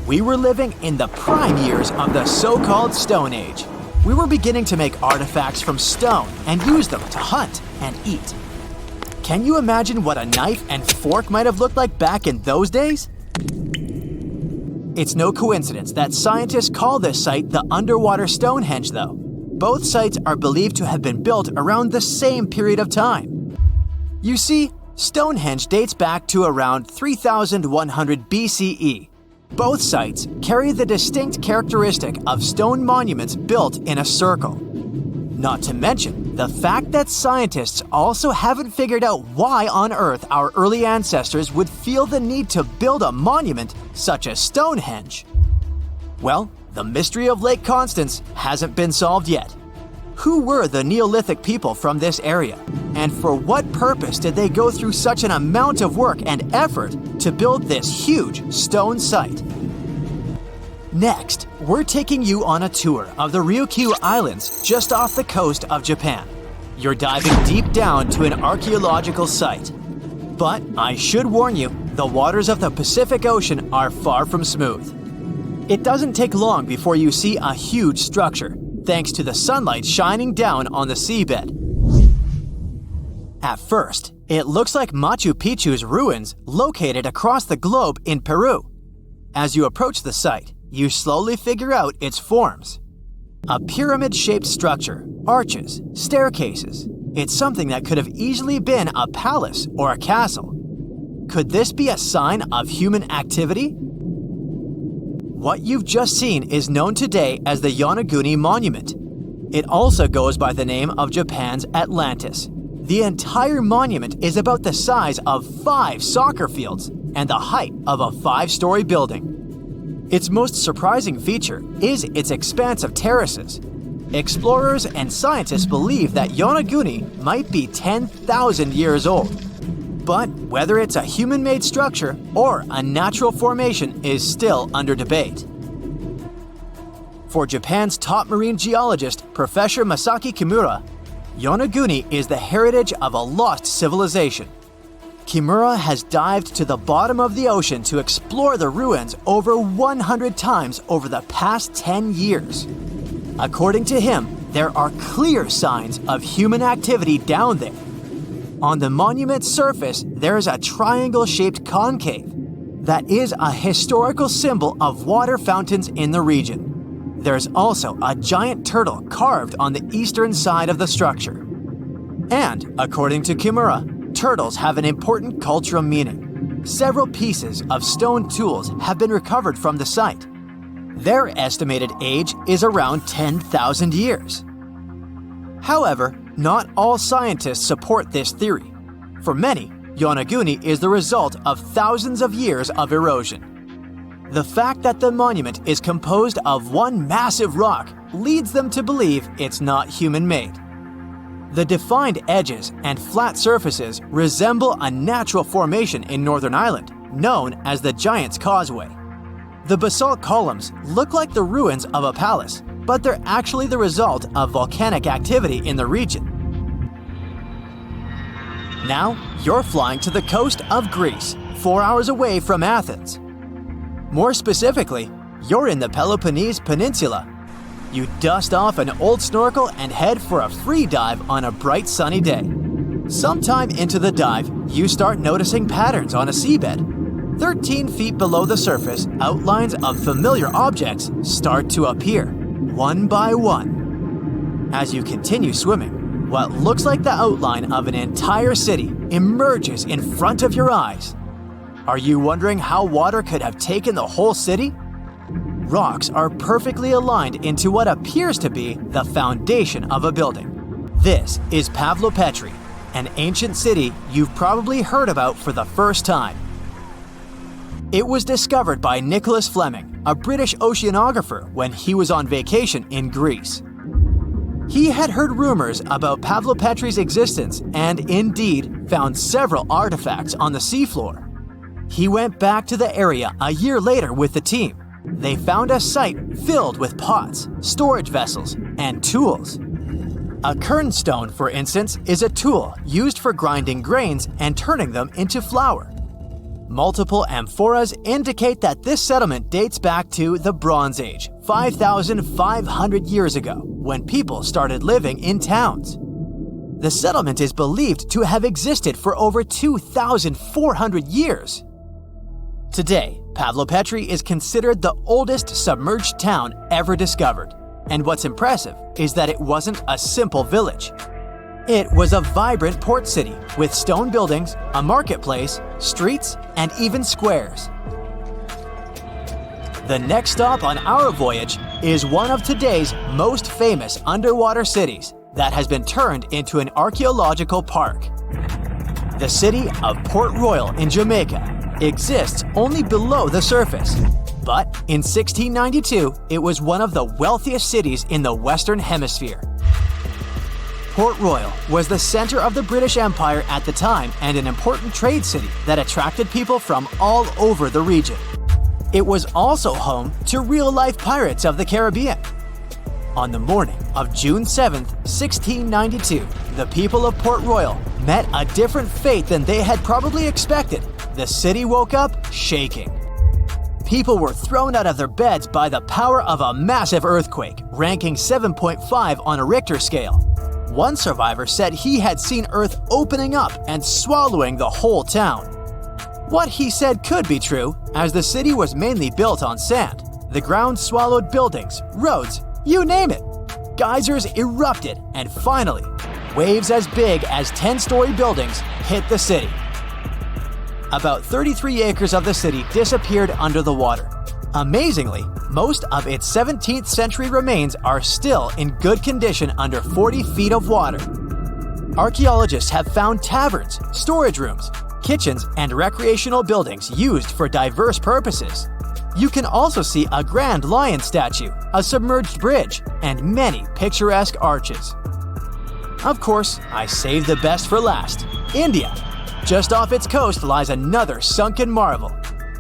We were living in the prime years of the so-called Stone Age. We were beginning to make artifacts from stone and use them to hunt and eat. Can you imagine what a knife and fork might have looked like back in those days? It's no coincidence that scientists call this site the underwater Stonehenge, though. Both sites are believed to have been built around the same period of time. You see, Stonehenge dates back to around 3100 BCE. Both sites carry the distinct characteristic of stone monuments built in a circle. Not to mention the fact that scientists also haven't figured out why on earth our early ancestors would feel the need to build a monument such as Stonehenge. Well, the mystery of Lake Constance hasn't been solved yet. Who were the Neolithic people from this area? And for what purpose did they go through such an amount of work and effort to build this huge stone site? Next, we're taking you on a tour of the Ryukyu Islands just off the coast of Japan. You're diving deep down to an archaeological site. But I should warn you, the waters of the Pacific Ocean are far from smooth. It doesn't take long before you see a huge structure, thanks to the sunlight shining down on the seabed. At first, it looks like Machu Picchu's ruins located across the globe in Peru. As you approach the site, you slowly figure out its forms. A pyramid-shaped structure, arches, staircases. It's something that could have easily been a palace or a castle. Could this be a sign of human activity? What you've just seen is known today as the Yonaguni Monument. It also goes by the name of Japan's Atlantis. The entire monument is about the size of 5 soccer fields and the height of a 5-story building. Its most surprising feature is its expanse of terraces. Explorers and scientists believe that Yonaguni might be 10,000 years old. But whether it's a human-made structure or a natural formation is still under debate. For Japan's top marine geologist, Professor Masaki Kimura, Yonaguni is the heritage of a lost civilization. Kimura has dived to the bottom of the ocean to explore the ruins over 100 times over the past 10 years. According to him, there are clear signs of human activity down there. On the monument's surface, there is a triangle-shaped concave that is a historical symbol of water fountains in the region. There's also a giant turtle carved on the eastern side of the structure. And, according to Kimura, turtles have an important cultural meaning. Several pieces of stone tools have been recovered from the site. Their estimated age is around 10,000 years. However, not all scientists support this theory. For many, Yonaguni is the result of thousands of years of erosion. The fact that the monument is composed of one massive rock leads them to believe it's not human-made. The defined edges and flat surfaces resemble a natural formation in Northern Ireland, known as the Giant's Causeway. The basalt columns look like the ruins of a palace, but they're actually the result of volcanic activity in the region. Now, you're flying to the coast of Greece, 4 hours away from Athens. More specifically, you're in the Peloponnese Peninsula. You dust off an old snorkel and head for a free dive on a bright sunny day. Sometime into the dive, you start noticing patterns on a seabed. 13 feet below the surface, outlines of familiar objects start to appear, one by one. As you continue swimming, what looks like the outline of an entire city emerges in front of your eyes. Are you wondering how water could have taken the whole city? Rocks are perfectly aligned into what appears to be the foundation of a building. This is Pavlopetri, an ancient city you've probably heard about for the first time. It was discovered by Nicholas Fleming, a British oceanographer, when he was on vacation in Greece. He had heard rumors about Pavlopetri's existence and indeed found several artifacts on the seafloor. He went back to the area a year later with the team. They found a site filled with pots, storage vessels, and tools. A kernstone, for instance, is a tool used for grinding grains and turning them into flour. Multiple amphoras indicate that this settlement dates back to the Bronze Age, 5,500 years ago, when people started living in towns. The settlement is believed to have existed for over 2,400 years. Today, Pavlopetri is considered the oldest submerged town ever discovered, and what's impressive is that it wasn't a simple village. It was a vibrant port city with stone buildings, a marketplace, streets, and even squares. The next stop on our voyage is one of today's most famous underwater cities that has been turned into an archaeological park. The city of Port Royal in Jamaica exists only below the surface, but in 1692 it was one of the wealthiest cities in the Western Hemisphere. Port Royal was the center of the British Empire at the time and an important trade city that attracted people from all over the region. It was also home to real-life pirates of the Caribbean. On the morning of June 7, 1692, the people of Port Royal met a different fate than they had probably expected. The city woke up shaking. People were thrown out of their beds by the power of a massive earthquake, ranking 7.5 on a Richter scale. One survivor said he had seen Earth opening up and swallowing the whole town. What he said could be true, as the city was mainly built on sand. The ground swallowed buildings, roads, you name it. Geysers erupted, and finally, waves as big as 10-story buildings hit the city. About 33 acres of the city disappeared under the water. Amazingly, most of its 17th century remains are still in good condition under 40 feet of water. Archaeologists have found taverns, storage rooms, kitchens, and recreational buildings used for diverse purposes. You can also see a grand lion statue, a submerged bridge, and many picturesque arches. Of course, I saved the best for last: India. Just off its coast lies another sunken marvel.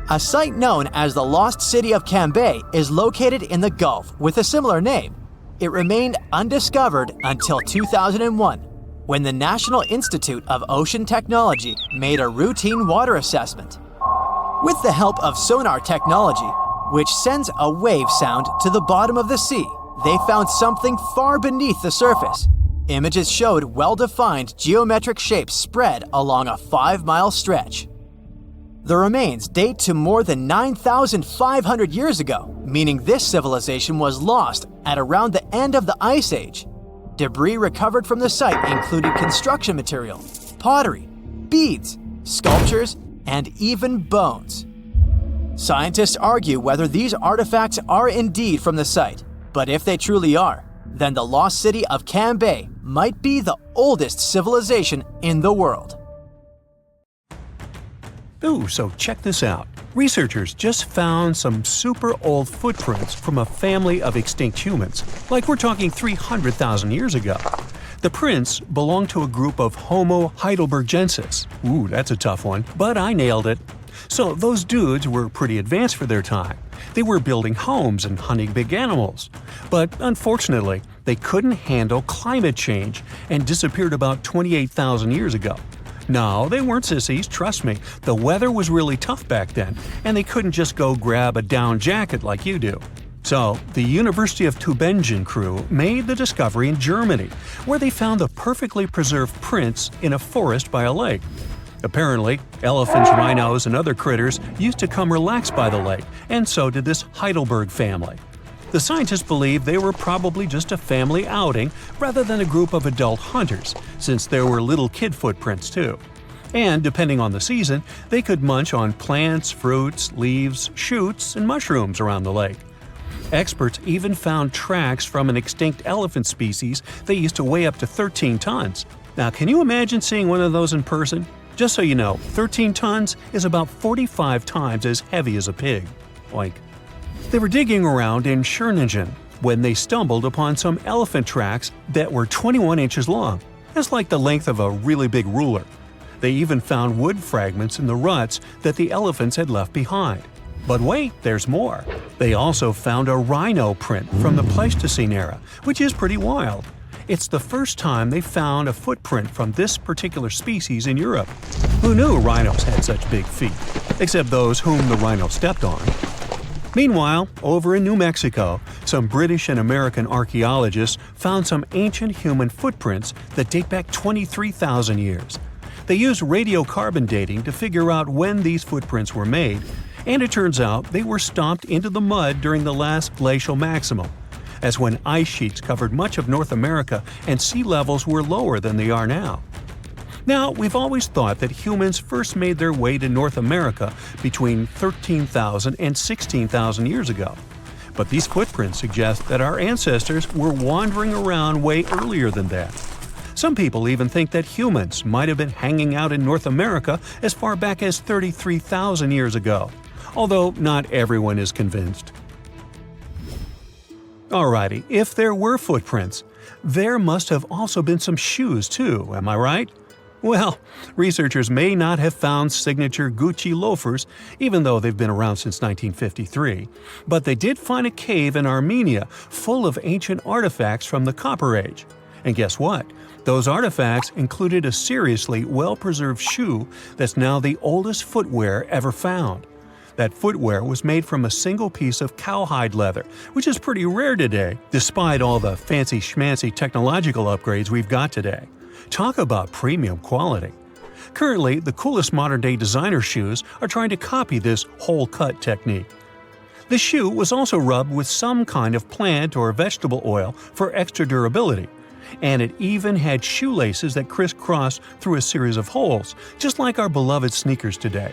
A site known as the Lost City of Cambay is located in the Gulf with a similar name. It remained undiscovered until 2001, when the National Institute of Ocean Technology made a routine water assessment. With the help of sonar technology, which sends a wave sound to the bottom of the sea, they found something far beneath the surface. Images showed well-defined geometric shapes spread along a 5-mile stretch. The remains date to more than 9,500 years ago, meaning this civilization was lost at around the end of the Ice Age. Debris recovered from the site included construction material, pottery, beads, sculptures, and even bones. Scientists argue whether these artifacts are indeed from the site, but if they truly are, then the lost city of Cambay might be the oldest civilization in the world. Ooh, so check this out. Researchers just found some super old footprints from a family of extinct humans, like we're talking 300,000 years ago. The prints belong to a group of Homo heidelbergensis. Ooh, that's a tough one, but I nailed it. So those dudes were pretty advanced for their time. They were building homes and hunting big animals. But unfortunately, they couldn't handle climate change and disappeared about 28,000 years ago. No, they weren't sissies, trust me. The weather was really tough back then, and they couldn't just go grab a down jacket like you do. So, the University of Tübingen crew made the discovery in Germany, where they found the perfectly preserved prints in a forest by a lake. Apparently, elephants, rhinos, and other critters used to come relax by the lake, and so did this Heidelberg family. The scientists believe they were probably just a family outing rather than a group of adult hunters, since there were little kid footprints too. And depending on the season, they could munch on plants, fruits, leaves, shoots, and mushrooms around the lake. Experts even found tracks from an extinct elephant species that used to weigh up to 13 tons. Now, can you imagine seeing one of those in person? Just so you know, 13 tons is about 45 times as heavy as a pig. Oink. They were digging around in Schöningen when they stumbled upon some elephant tracks that were 21 inches long. That's like the length of a really big ruler. They even found wood fragments in the ruts that the elephants had left behind. But wait, there's more. They also found a rhino print from the Pleistocene era, which is pretty wild. It's the first time they found a footprint from this particular species in Europe. Who knew rhinos had such big feet? Except those whom the rhino stepped on. Meanwhile, over in New Mexico, some British and American archaeologists found some ancient human footprints that date back 23,000 years. They used radiocarbon dating to figure out when these footprints were made, and it turns out they were stomped into the mud during the last glacial maximum. That's when ice sheets covered much of North America and sea levels were lower than they are now. Now, we've always thought that humans first made their way to North America between 13,000 and 16,000 years ago. But these footprints suggest that our ancestors were wandering around way earlier than that. Some people even think that humans might have been hanging out in North America as far back as 33,000 years ago, although not everyone is convinced. Alrighty, if there were footprints, there must have also been some shoes too, am I right? Well, researchers may not have found signature Gucci loafers, even though they've been around since 1953, but they did find a cave in Armenia full of ancient artifacts from the Copper Age. And guess what? Those artifacts included a seriously well-preserved shoe that's now the oldest footwear ever found. That footwear was made from a single piece of cowhide leather, which is pretty rare today, despite all the fancy schmancy technological upgrades we've got today. Talk about premium quality. Currently, the coolest modern-day designer shoes are trying to copy this hole-cut technique. The shoe was also rubbed with some kind of plant or vegetable oil for extra durability, and it even had shoelaces that crisscrossed through a series of holes, just like our beloved sneakers today.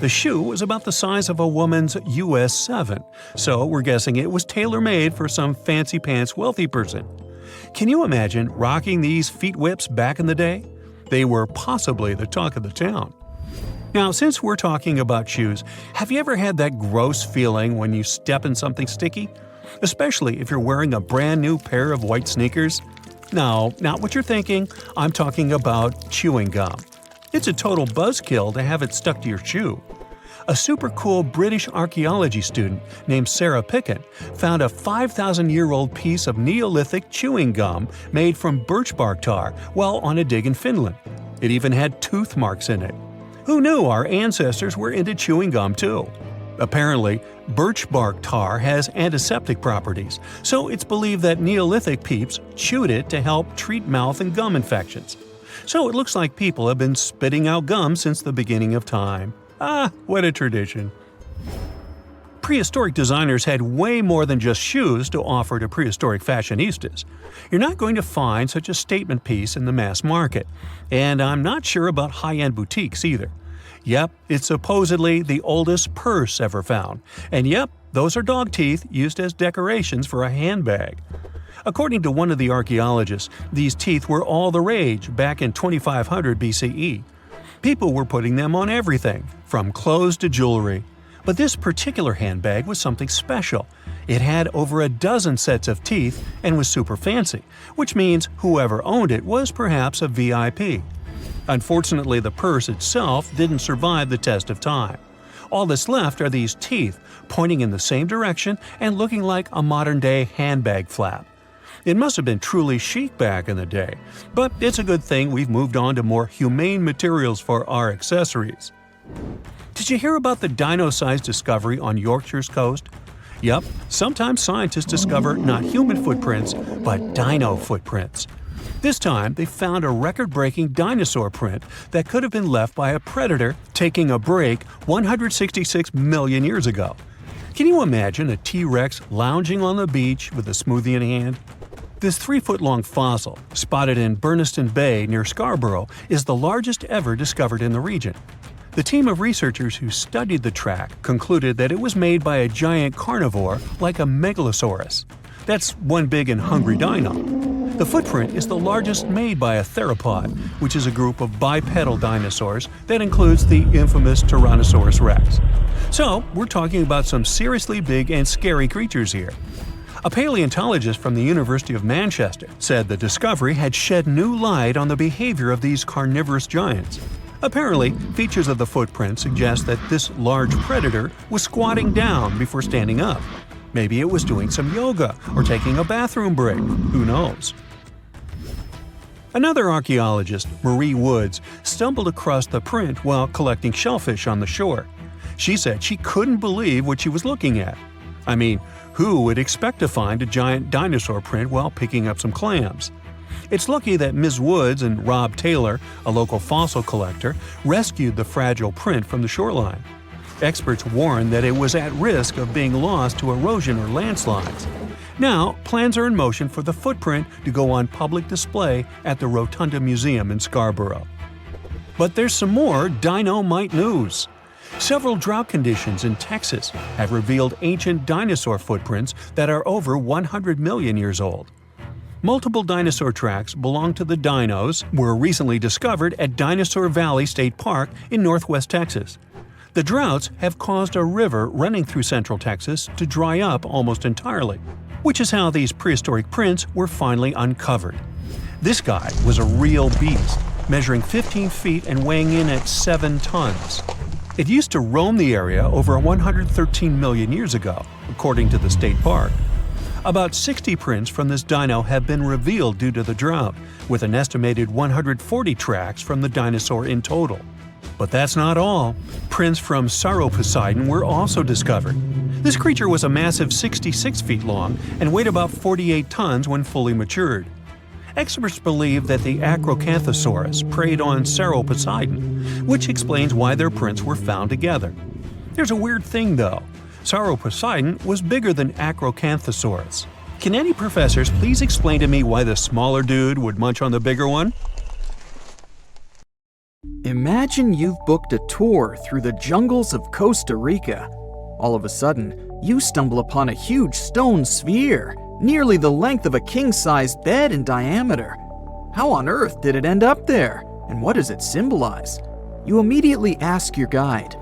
The shoe was about the size of a woman's US 7, so we're guessing it was tailor-made for some fancy-pants wealthy person. Can you imagine rocking these feet whips back in the day? They were possibly the talk of the town. Now, since we're talking about shoes, have you ever had that gross feeling when you step in something sticky? Especially if you're wearing a brand new pair of white sneakers? No, not what you're thinking. I'm talking about chewing gum. It's a total buzzkill to have it stuck to your shoe. A super cool British archaeology student named Sarah Pickett found a 5,000-year-old piece of Neolithic chewing gum made from birch bark tar while on a dig in Finland. It even had tooth marks in it. Who knew our ancestors were into chewing gum too? Apparently, birch bark tar has antiseptic properties, so it's believed that Neolithic peeps chewed it to help treat mouth and gum infections. So it looks like people have been spitting out gum since the beginning of time. Ah, what a tradition. Prehistoric designers had way more than just shoes to offer to prehistoric fashionistas. You're not going to find such a statement piece in the mass market, and I'm not sure about high-end boutiques either. Yep, it's supposedly the oldest purse ever found, and yep, those are dog teeth used as decorations for a handbag. According to one of the archaeologists, these teeth were all the rage back in 2500 BCE. People were putting them on everything, from clothes to jewelry. But this particular handbag was something special. It had over a dozen sets of teeth and was super fancy, which means whoever owned it was perhaps a VIP. Unfortunately, the purse itself didn't survive the test of time. All that's left are these teeth, pointing in the same direction and looking like a modern-day handbag flap. It must have been truly chic back in the day, but it's a good thing we've moved on to more humane materials for our accessories. Did you hear about the dino-sized discovery on Yorkshire's coast? Yep, sometimes scientists discover not human footprints, but dino footprints. This time, they found a record-breaking dinosaur print that could have been left by a predator taking a break 166 million years ago. Can you imagine a T-Rex lounging on the beach with a smoothie in hand? This 3-foot-long fossil, spotted in Burniston Bay near Scarborough, is the largest ever discovered in the region. The team of researchers who studied the track concluded that it was made by a giant carnivore like a megalosaurus. That's one big and hungry dino. The footprint is the largest made by a theropod, which is a group of bipedal dinosaurs that includes the infamous Tyrannosaurus rex. So, we're talking about some seriously big and scary creatures here. A paleontologist from the University of Manchester said the discovery had shed new light on the behavior of these carnivorous giants. Apparently, features of the footprint suggest that this large predator was squatting down before standing up. Maybe it was doing some yoga or taking a bathroom break. Who knows? Another archaeologist, Marie Woods, stumbled across the print while collecting shellfish on the shore. She said she couldn't believe what she was looking at. I mean, who would expect to find a giant dinosaur print while picking up some clams? It's lucky that Ms. Woods and Rob Taylor, a local fossil collector, rescued the fragile print from the shoreline. Experts warned that it was at risk of being lost to erosion or landslides. Now, plans are in motion for the footprint to go on public display at the Rotunda Museum in Scarborough. But there's some more dino-mite news. Several drought conditions in Texas have revealed ancient dinosaur footprints that are over 100 million years old. Multiple dinosaur tracks belong to the dinos were recently discovered at Dinosaur Valley State Park in northwest Texas. The droughts have caused a river running through central Texas to dry up almost entirely, which is how these prehistoric prints were finally uncovered. This guy was a real beast, measuring 15 feet and weighing in at 7 tons. It used to roam the area over 113 million years ago, according to the state park. About 60 prints from this dino have been revealed due to the drought, with an estimated 140 tracks from the dinosaur in total. But that's not all. Prints from Sauroposeidon were also discovered. This creature was a massive 66 feet long and weighed about 48 tons when fully matured. Experts believe that the Acrocanthosaurus preyed on Sauroposeidon, which explains why their prints were found together. There's a weird thing though. Sauroposeidon was bigger than Acrocanthosaurus. Can any professors please explain to me why the smaller dude would munch on the bigger one? Imagine you've booked a tour through the jungles of Costa Rica. All of a sudden, you stumble upon a huge stone sphere, nearly the length of a king-sized bed in diameter. How on earth did it end up there? And what does it symbolize? You immediately ask your guide.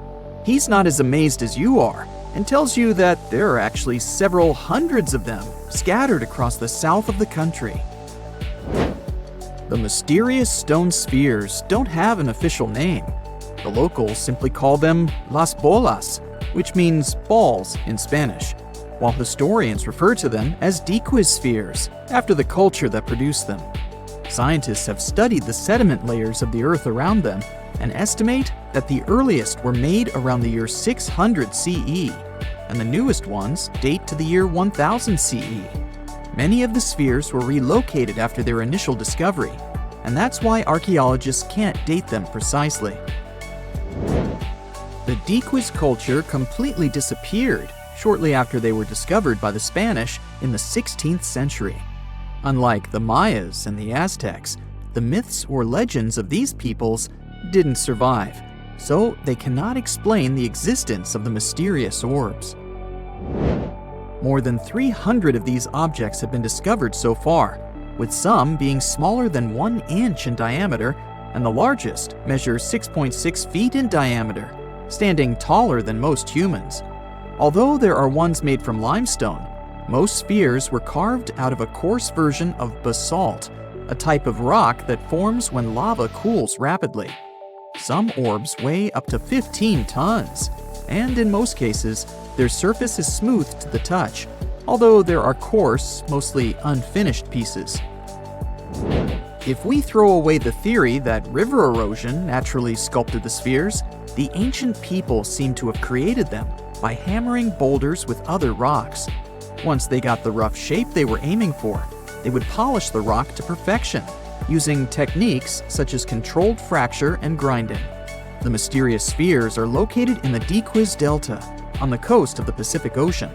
He's not as amazed as you are, and tells you that there are actually several hundreds of them scattered across the south of the country. The mysterious stone spheres don't have an official name, The locals simply call them las bolas, which means balls in Spanish, while historians refer to them as diquispheres, after the culture that produced them. Scientists have studied the sediment layers of the Earth around them and estimate that the earliest were made around the year 600 CE, and the newest ones date to the year 1000 CE. Many of the spheres were relocated after their initial discovery, and that's why archaeologists can't date them precisely. The Diquis culture completely disappeared shortly after they were discovered by the Spanish in the 16th century. Unlike the Mayas and the Aztecs, the myths or legends of these peoples didn't survive, so they cannot explain the existence of the mysterious orbs. More than 300 of these objects have been discovered so far, with some being smaller than 1 inch in diameter, and the largest measures 6.6 feet in diameter, standing taller than most humans. Although there are ones made from limestone, most spheres were carved out of a coarse version of basalt, a type of rock that forms when lava cools rapidly. Some orbs weigh up to 15 tons, and in most cases, their surface is smooth to the touch, although there are coarse, mostly unfinished pieces. If we throw away the theory that river erosion naturally sculpted the spheres, the ancient people seem to have created them by hammering boulders with other rocks. Once they got the rough shape they were aiming for, they would polish the rock to perfection, using techniques such as controlled fracture and grinding. The mysterious spheres are located in the Diquis Delta, on the coast of the Pacific Ocean.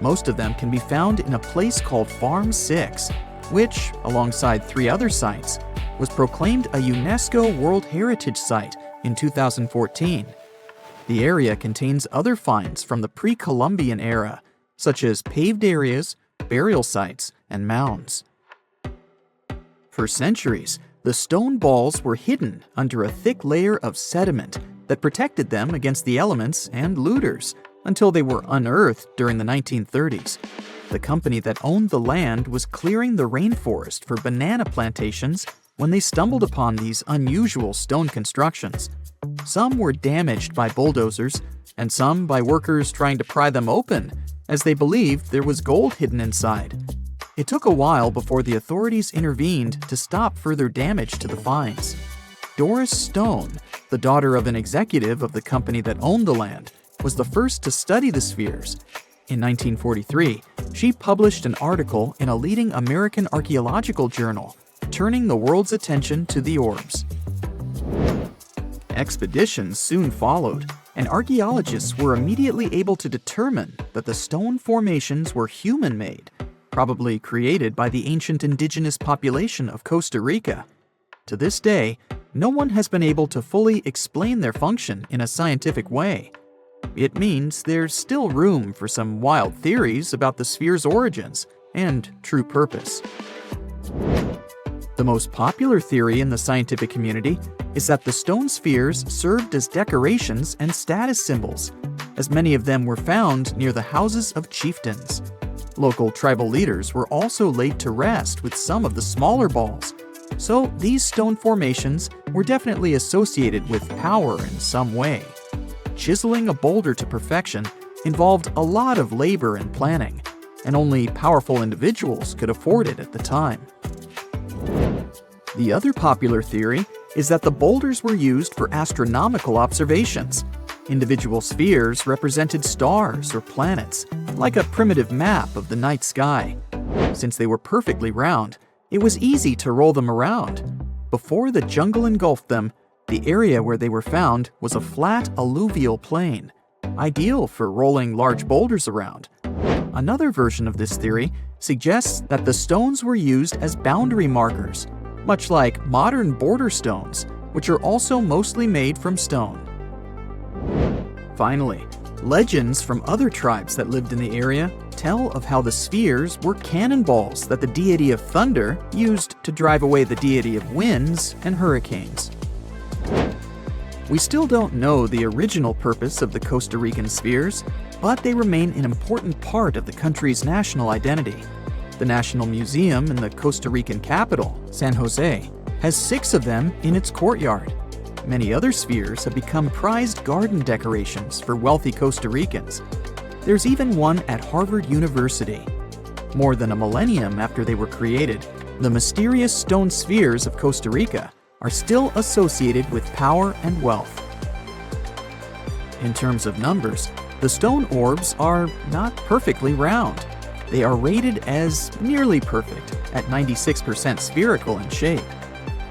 Most of them can be found in a place called Farm 6, which, alongside 3 other sites, was proclaimed a UNESCO World Heritage Site in 2014. The area contains other finds from the pre-Columbian era, such as paved areas, burial sites, and mounds. For centuries, the stone balls were hidden under a thick layer of sediment that protected them against the elements and looters until they were unearthed during the 1930s. The company that owned the land was clearing the rainforest for banana plantations when they stumbled upon these unusual stone constructions. Some were damaged by bulldozers, and some by workers trying to pry them open, as they believed there was gold hidden inside. It took a while before the authorities intervened to stop further damage to the finds. Doris Stone, the daughter of an executive of the company that owned the land, was the first to study the spheres. In 1943, she published an article in a leading American archaeological journal, turning the world's attention to the orbs. Expeditions soon followed, and archaeologists were immediately able to determine that the stone formations were human-made, probably created by the ancient indigenous population of Costa Rica. To this day, no one has been able to fully explain their function in a scientific way. It means there's still room for some wild theories about the sphere's origins and true purpose. The most popular theory in the scientific community is that the stone spheres served as decorations and status symbols, as many of them were found near the houses of chieftains. Local tribal leaders were also laid to rest with some of the smaller balls, so these stone formations were definitely associated with power in some way. Chiseling a boulder to perfection involved a lot of labor and planning, and only powerful individuals could afford it at the time. The other popular theory is that the boulders were used for astronomical observations. Individual spheres represented stars or planets, like a primitive map of the night sky. Since they were perfectly round, it was easy to roll them around. Before the jungle engulfed them, the area where they were found was a flat alluvial plain, ideal for rolling large boulders around. Another version of this theory suggests that the stones were used as boundary markers, much like modern border stones, which are also mostly made from stone. Finally, legends from other tribes that lived in the area tell of how the spheres were cannonballs that the deity of thunder used to drive away the deity of winds and hurricanes. We still don't know the original purpose of the Costa Rican spheres, but they remain an important part of the country's national identity. The National Museum in the Costa Rican capital, San Jose, has 6 of them in its courtyard. Many other spheres have become prized garden decorations for wealthy Costa Ricans. There's even one at Harvard University. More than a millennium after they were created, the mysterious stone spheres of Costa Rica are still associated with power and wealth. In terms of numbers, the stone orbs are not perfectly round. They are rated as nearly perfect, at 96% spherical in shape.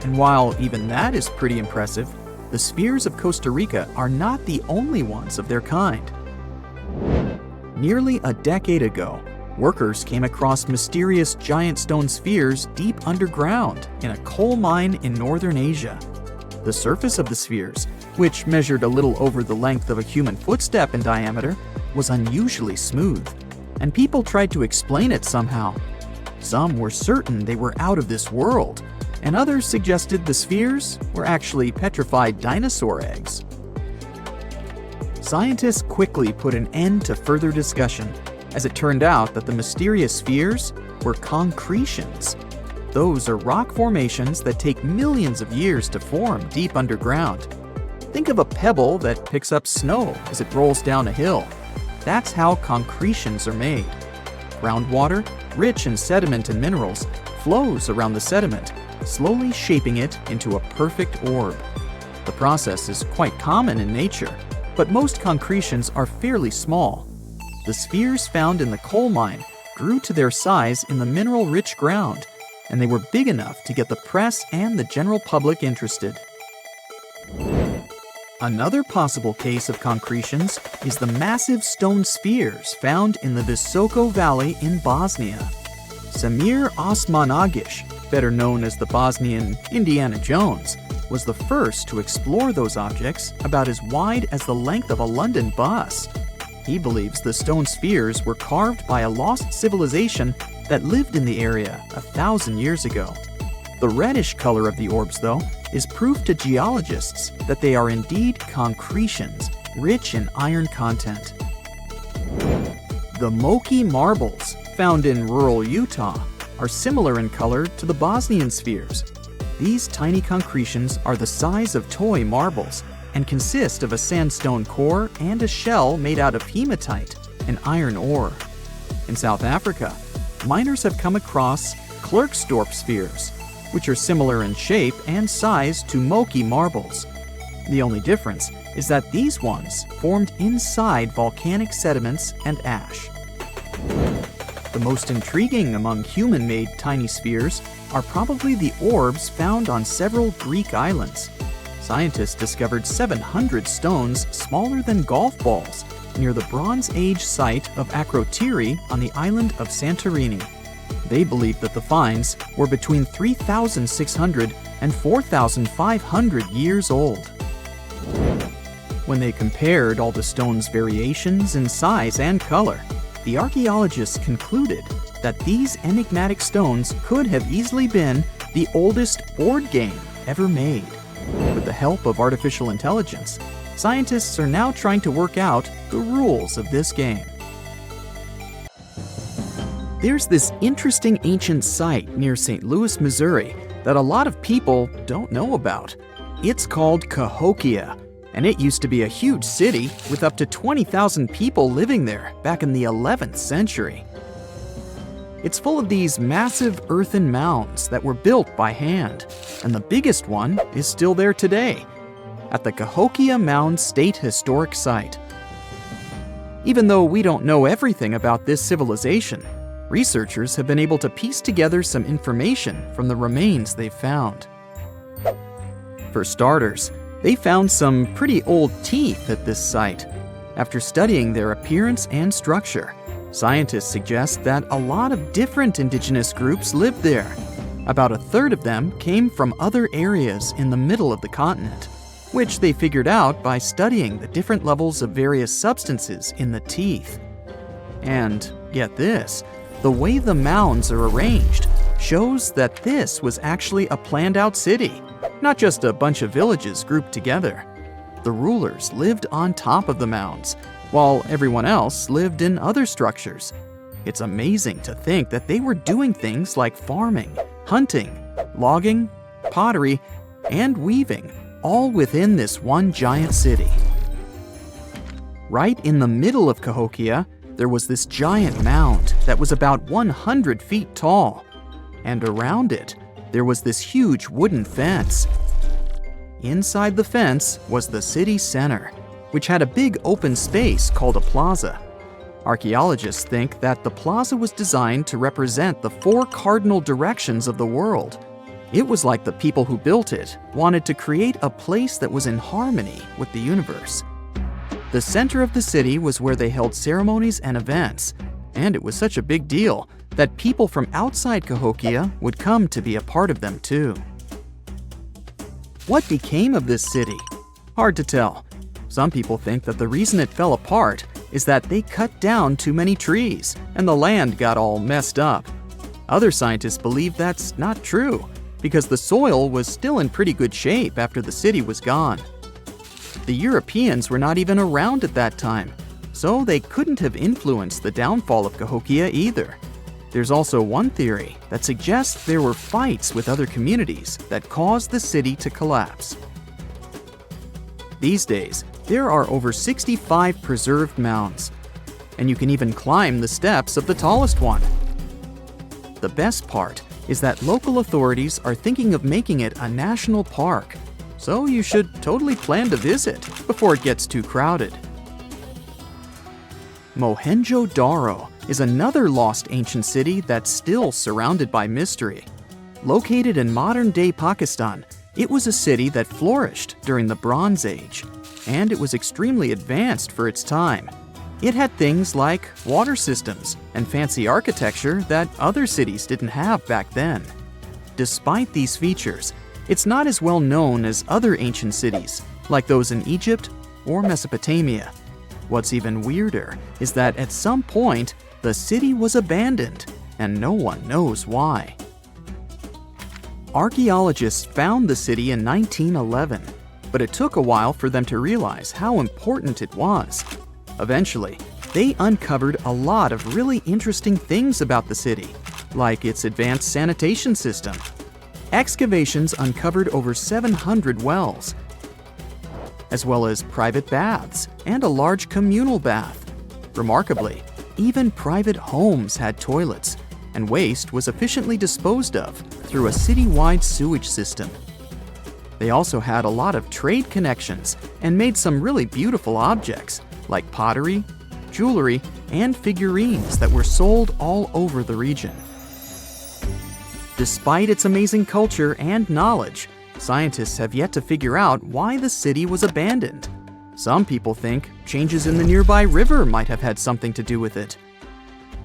And while even that is pretty impressive, the spheres of Costa Rica are not the only ones of their kind. Nearly a decade ago, workers came across mysterious giant stone spheres deep underground in a coal mine in northern Asia. The surface of the spheres, which measured a little over the length of a human footstep in diameter, was unusually smooth, and people tried to explain it somehow. Some were certain they were out of this world, and others suggested the spheres were actually petrified dinosaur eggs. Scientists quickly put an end to further discussion, as it turned out that the mysterious spheres were concretions. Those are rock formations that take millions of years to form deep underground. Think of a pebble that picks up snow as it rolls down a hill. That's how concretions are made. Groundwater, rich in sediment and minerals, flows around the sediment, slowly shaping it into a perfect orb. The process is quite common in nature, but most concretions are fairly small. The spheres found in the coal mine grew to their size in the mineral-rich ground, and they were big enough to get the press and the general public interested. Another possible case of concretions is the massive stone spheres found in the Visoko Valley in Bosnia. Samir Osmanagic, better known as the Bosnian Indiana Jones, was the first to explore those objects about as wide as the length of a London bus. He believes the stone spheres were carved by a lost civilization that lived in the area 1,000 years ago. The reddish color of the orbs, though, is proof to geologists that they are indeed concretions, rich in iron content. The Moki marbles, found in rural Utah, are similar in color to the Bosnian spheres. These tiny concretions are the size of toy marbles and consist of a sandstone core and a shell made out of hematite, an iron ore. In South Africa, miners have come across Klerksdorp spheres, which are similar in shape and size to Moki marbles. The only difference is that these ones formed inside volcanic sediments and ash. The most intriguing among human-made tiny spheres are probably the orbs found on several Greek islands. Scientists discovered 700 stones smaller than golf balls near the Bronze Age site of Akrotiri on the island of Santorini. They believe that the finds were between 3,600 and 4,500 years old. When they compared all the stones' variations in size and color, the archaeologists concluded that these enigmatic stones could have easily been the oldest board game ever made. With the help of artificial intelligence, scientists are now trying to work out the rules of this game. There's this interesting ancient site near St. Louis, Missouri, that a lot of people don't know about. It's called Cahokia, and it used to be a huge city with up to 20,000 people living there back in the 11th century. It's full of these massive earthen mounds that were built by hand, and the biggest one is still there today, at the Cahokia Mound State Historic Site. Even though we don't know everything about this civilization, researchers have been able to piece together some information from the remains they've found. For starters, they found some pretty old teeth at this site. After studying their appearance and structure, scientists suggest that a lot of different indigenous groups lived there. About a third of them came from other areas in the middle of the continent, which they figured out by studying the different levels of various substances in the teeth. And get this, the way the mounds are arranged shows that this was actually a planned-out city, not just a bunch of villages grouped together. The rulers lived on top of the mounds, while everyone else lived in other structures. It's amazing to think that they were doing things like farming, hunting, logging, pottery, and weaving, all within this one giant city. Right in the middle of Cahokia, there was this giant mound that was about 100 feet tall, and around it, there was this huge wooden fence. Inside the fence was the city center, which had a big open space called a plaza. Archaeologists think that the plaza was designed to represent the 4 cardinal directions of the world. It was like the people who built it wanted to create a place that was in harmony with the universe. The center of the city was where they held ceremonies and events, and it was such a big deal that people from outside Cahokia would come to be a part of them too. What became of this city? Hard to tell. Some people think that the reason it fell apart is that they cut down too many trees and the land got all messed up. Other scientists believe that's not true because the soil was still in pretty good shape after the city was gone. The Europeans were not even around at that time, so they couldn't have influenced the downfall of Cahokia either. There's also one theory that suggests there were fights with other communities that caused the city to collapse. These days, there are over 65 preserved mounds, and you can even climb the steps of the tallest one. The best part is that local authorities are thinking of making it a national park, so you should totally plan to visit before it gets too crowded. Mohenjo-Daro is another lost ancient city that's still surrounded by mystery. Located in modern-day Pakistan, it was a city that flourished during the Bronze Age, and it was extremely advanced for its time. It had things like water systems and fancy architecture that other cities didn't have back then. Despite these features, it's not as well known as other ancient cities, like those in Egypt or Mesopotamia. What's even weirder is that at some point, the city was abandoned, and no one knows why. Archaeologists found the city in 1911, but it took a while for them to realize how important it was. Eventually, they uncovered a lot of really interesting things about the city, like its advanced sanitation system. Excavations uncovered over 700 wells, as well as private baths and a large communal bath. Remarkably, even private homes had toilets, and waste was efficiently disposed of through a citywide sewage system. They also had a lot of trade connections and made some really beautiful objects, like pottery, jewelry, and figurines that were sold all over the region. Despite its amazing culture and knowledge, scientists have yet to figure out why the city was abandoned. Some people think changes in the nearby river might have had something to do with it.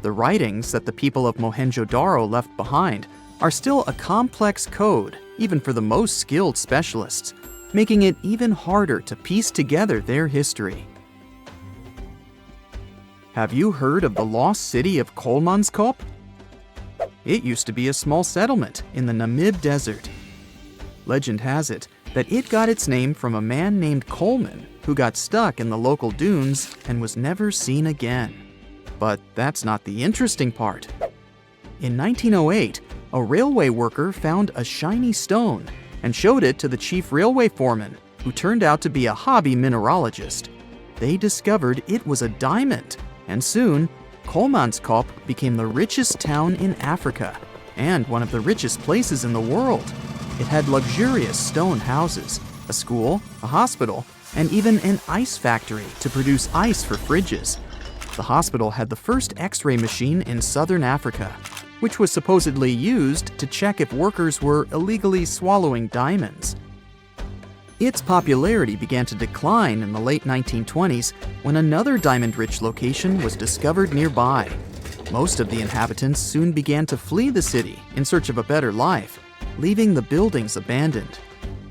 The writings that the people of Mohenjo-Daro left behind are still a complex code, even for the most skilled specialists, making it even harder to piece together their history. Have you heard of the lost city of Kolmanskop? It used to be a small settlement in the Namib Desert. Legend has it that it got its name from a man named Coleman who got stuck in the local dunes and was never seen again. But that's not the interesting part. In 1908, a railway worker found a shiny stone and showed it to the chief railway foreman, who turned out to be a hobby mineralogist. They discovered it was a diamond, and soon, Kolmanskop became the richest town in Africa and one of the richest places in the world. It had luxurious stone houses, a school, a hospital, and even an ice factory to produce ice for fridges. The hospital had the first X-ray machine in southern Africa, which was supposedly used to check if workers were illegally swallowing diamonds. Its popularity began to decline in the late 1920s when another diamond-rich location was discovered nearby. Most of the inhabitants soon began to flee the city in search of a better life, leaving the buildings abandoned.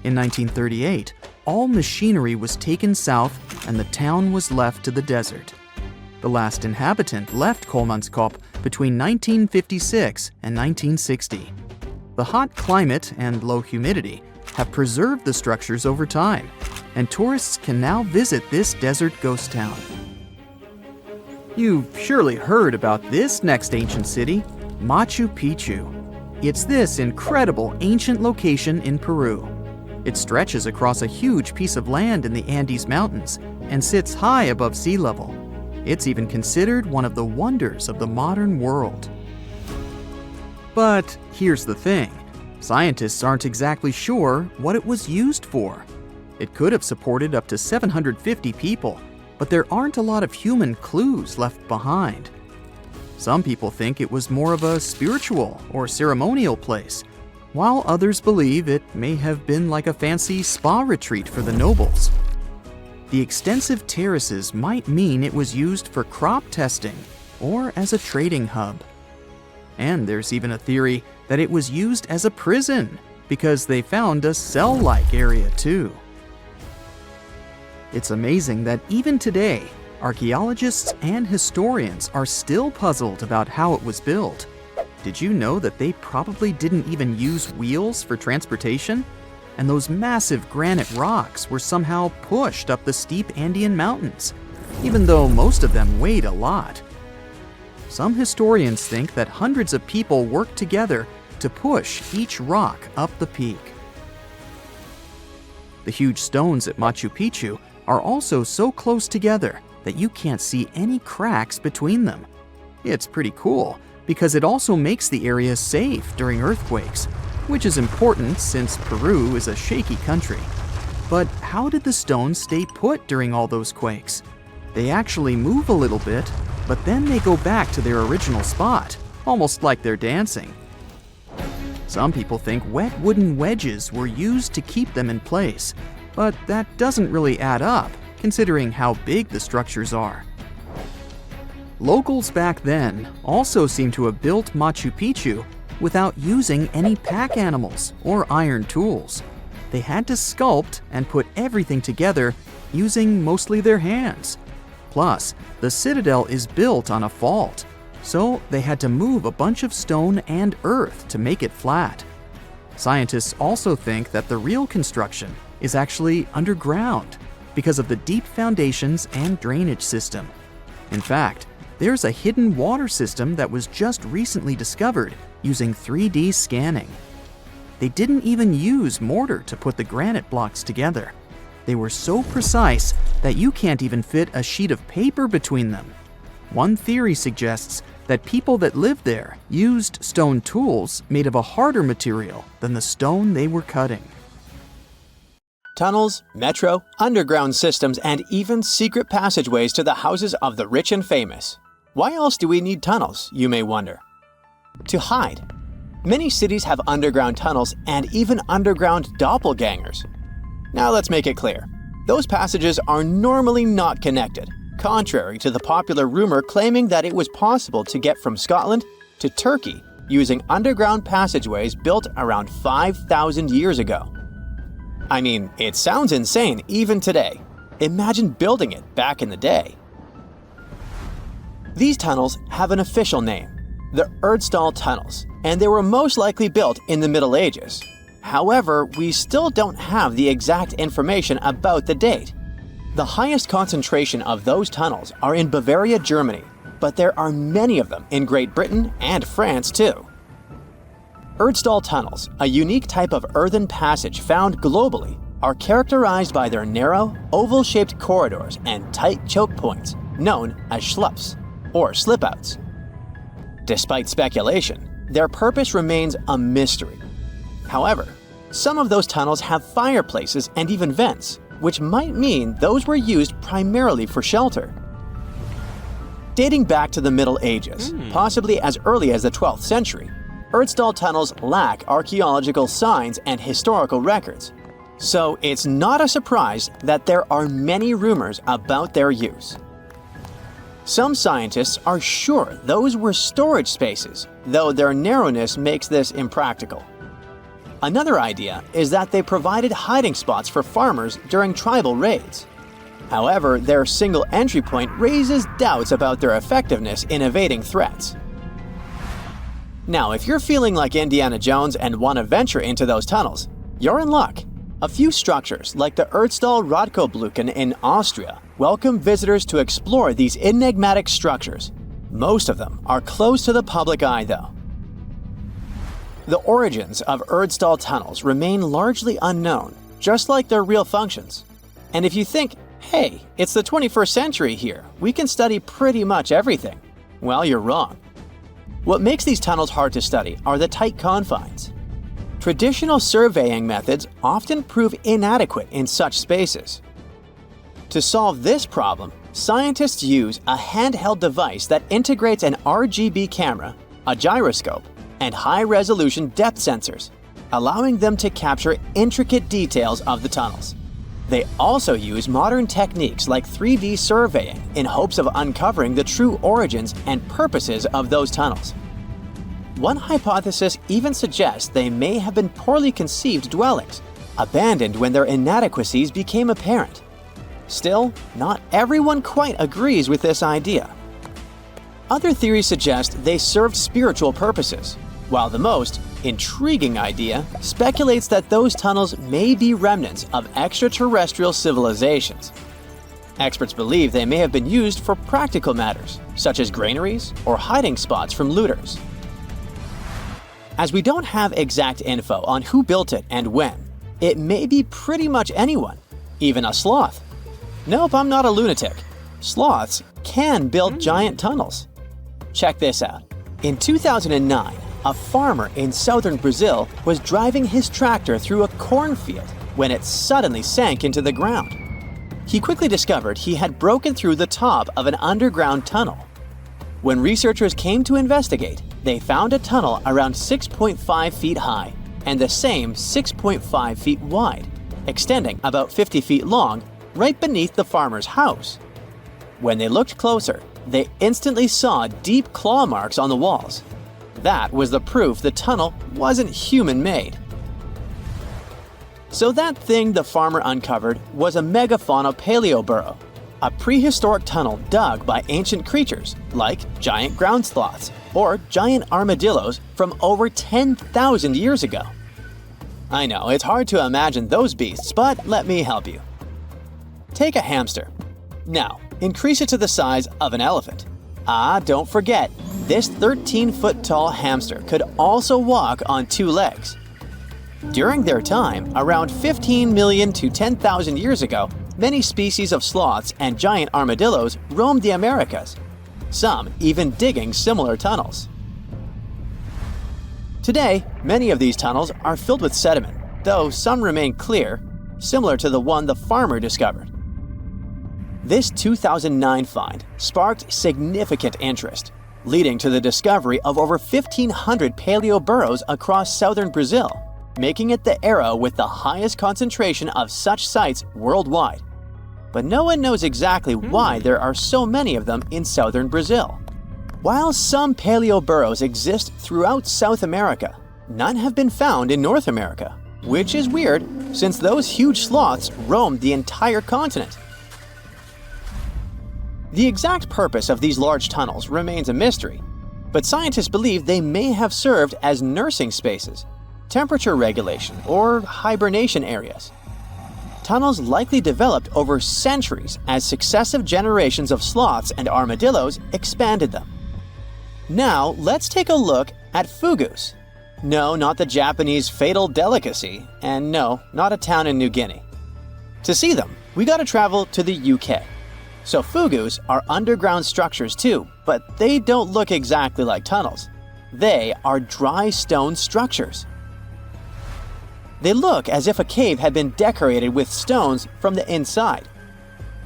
In 1938, all machinery was taken south and the town was left to the desert. The last inhabitant left Kolmanskop between 1956 and 1960. The hot climate and low humidity have preserved the structures over time, and tourists can now visit this desert ghost town. You've surely heard about this next ancient city, Machu Picchu. It's this incredible ancient location in Peru. It stretches across a huge piece of land in the Andes Mountains and sits high above sea level. It's even considered one of the wonders of the modern world. But here's the thing. Scientists aren't exactly sure what it was used for. It could have supported up to 750 people, but there aren't a lot of human clues left behind. Some people think it was more of a spiritual or ceremonial place, while others believe it may have been like a fancy spa retreat for the nobles. The extensive terraces might mean it was used for crop testing or as a trading hub. And there's even a theory that it was used as a prison because they found a cell-like area too. It's amazing that even today, archaeologists and historians are still puzzled about how it was built. Did you know that they probably didn't even use wheels for transportation? And those massive granite rocks were somehow pushed up the steep Andean mountains, even though most of them weighed a lot. Some historians think that hundreds of people worked together to push each rock up the peak. The huge stones at Machu Picchu are also so close together that you can't see any cracks between them. It's pretty cool because it also makes the area safe during earthquakes, which is important since Peru is a shaky country. But how did the stones stay put during all those quakes? They actually move a little bit, but then they go back to their original spot, almost like they're dancing. Some people think wet wooden wedges were used to keep them in place, but that doesn't really add up, considering how big the structures are. Locals back then also seem to have built Machu Picchu without using any pack animals or iron tools. They had to sculpt and put everything together using mostly their hands. Plus, the citadel is built on a fault, so they had to move a bunch of stone and earth to make it flat. Scientists also think that the real construction is actually underground because of the deep foundations and drainage system. In fact, there's a hidden water system that was just recently discovered using 3D scanning. They didn't even use mortar to put the granite blocks together. They were so precise that you can't even fit a sheet of paper between them. One theory suggests that people that lived there used stone tools made of a harder material than the stone they were cutting. Tunnels, metro, underground systems, and even secret passageways to the houses of the rich and famous. Why else do we need tunnels, you may wonder? To hide. Many cities have underground tunnels and even underground doppelgangers. Now let's make it clear. Those passages are normally not connected, contrary to the popular rumor claiming that it was possible to get from Scotland to Turkey using underground passageways built around 5,000 years ago. I mean, it sounds insane even today. Imagine building it back in the day. These tunnels have an official name, the Erdstall Tunnels, and they were most likely built in the Middle Ages. However, we still don't have the exact information about the date. The highest concentration of those tunnels are in Bavaria, Germany, but there are many of them in Great Britain and France too. Erdstall tunnels, a unique type of earthen passage found globally, are characterized by their narrow, oval-shaped corridors and tight choke points, known as schlups, or slip-outs. Despite speculation, their purpose remains a mystery. However, some of those tunnels have fireplaces and even vents, which might mean those were used primarily for shelter. Dating back to the Middle Ages, possibly as early as the 12th century, Erdstall tunnels lack archaeological signs and historical records, so it's not a surprise that there are many rumors about their use. Some scientists are sure those were storage spaces, though their narrowness makes this impractical. Another idea is that they provided hiding spots for farmers during tribal raids. However, their single entry point raises doubts about their effectiveness in evading threats. Now, if you're feeling like Indiana Jones and want to venture into those tunnels, you're in luck. A few structures, like the Erdstall Radkobluken in Austria, welcome visitors to explore these enigmatic structures. Most of them are closed to the public eye, though. The origins of Erdstall tunnels remain largely unknown, just like their real functions. And if you think, hey, it's the 21st century here, we can study pretty much everything, well, you're wrong. What makes these tunnels hard to study are the tight confines. Traditional surveying methods often prove inadequate in such spaces. To solve this problem, scientists use a handheld device that integrates an RGB camera, a gyroscope, and high-resolution depth sensors, allowing them to capture intricate details of the tunnels. They also use modern techniques like 3D surveying in hopes of uncovering the true origins and purposes of those tunnels. One hypothesis even suggests they may have been poorly conceived dwellings, abandoned when their inadequacies became apparent. Still, not everyone quite agrees with this idea. Other theories suggest they served spiritual purposes, while the most intriguing idea speculates that those tunnels may be remnants of extraterrestrial civilizations. Experts believe they may have been used for practical matters, such as granaries or hiding spots from looters. As we don't have exact info on who built it and when, it may be pretty much anyone, even a sloth. Nope, I'm not a lunatic. Sloths can build giant tunnels. Check this out. In 2009, a farmer in southern Brazil was driving his tractor through a cornfield when it suddenly sank into the ground. He quickly discovered he had broken through the top of an underground tunnel. When researchers came to investigate, they found a tunnel around 6.5 feet high and the same 6.5 feet wide, extending about 50 feet long right beneath the farmer's house. When they looked closer, they instantly saw deep claw marks on the walls. That was the proof the tunnel wasn't human-made. So that thing the farmer uncovered was a megafauna paleoburrow, a prehistoric tunnel dug by ancient creatures like giant ground sloths or giant armadillos from over 10,000 years ago. I know, it's hard to imagine those beasts, but let me help you. Take a hamster. Now, increase it to the size of an elephant. Don't forget, this 13-foot-tall hamster could also walk on two legs. During their time, around 15 million to 10,000 years ago, many species of sloths and giant armadillos roamed the Americas, some even digging similar tunnels. Today, many of these tunnels are filled with sediment, though some remain clear, similar to the one the farmer discovered. This 2009 find sparked significant interest, leading to the discovery of over 1,500 paleoburrows across southern Brazil, making it the era with the highest concentration of such sites worldwide. But no one knows exactly why there are so many of them in southern Brazil. While some paleoburrows exist throughout South America, none have been found in North America, which is weird since those huge sloths roamed the entire continent. The exact purpose of these large tunnels remains a mystery, but scientists believe they may have served as nursing spaces, temperature regulation, or hibernation areas. Tunnels likely developed over centuries as successive generations of sloths and armadillos expanded them. Now, let's take a look at fugus. No, not the Japanese fatal delicacy, and no, not a town in New Guinea. To see them, we gotta travel to the UK. So fugus are underground structures too, but they don't look exactly like tunnels. They are dry stone structures. They look as if a cave had been decorated with stones from the inside.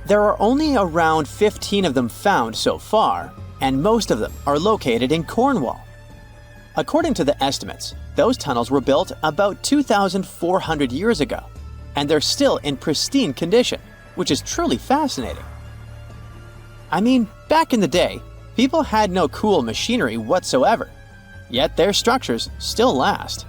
There are only around 15 of them found so far, and most of them are located in Cornwall. According to the estimates, those tunnels were built about 2,400 years ago, and they're still in pristine condition, which is truly fascinating. I mean, back in the day, people had no cool machinery whatsoever, yet their structures still last.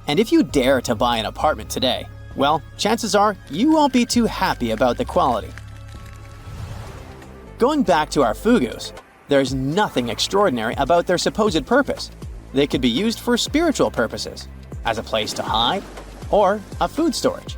And if you dare to buy an apartment today, well, chances are you won't be too happy about the quality. Going back to our fugus, there's nothing extraordinary about their supposed purpose. They could be used for spiritual purposes, as a place to hide, or a food storage.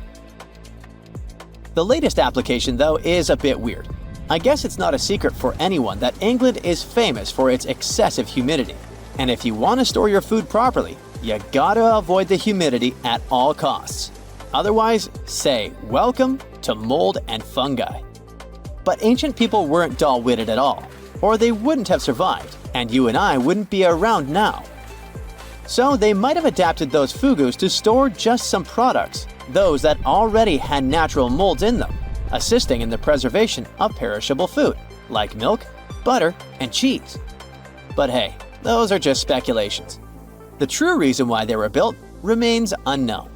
The latest application, though, is a bit weird. I guess it's not a secret for anyone that England is famous for its excessive humidity. And if you want to store your food properly, you gotta avoid the humidity at all costs. Otherwise, say welcome to mold and fungi. But ancient people weren't dull-witted at all, or they wouldn't have survived, and you and I wouldn't be around now. So they might have adapted those fugus to store just some products, those that already had natural molds in them, assisting in the preservation of perishable food, like milk, butter, and cheese. But hey, those are just speculations. The true reason why they were built remains unknown.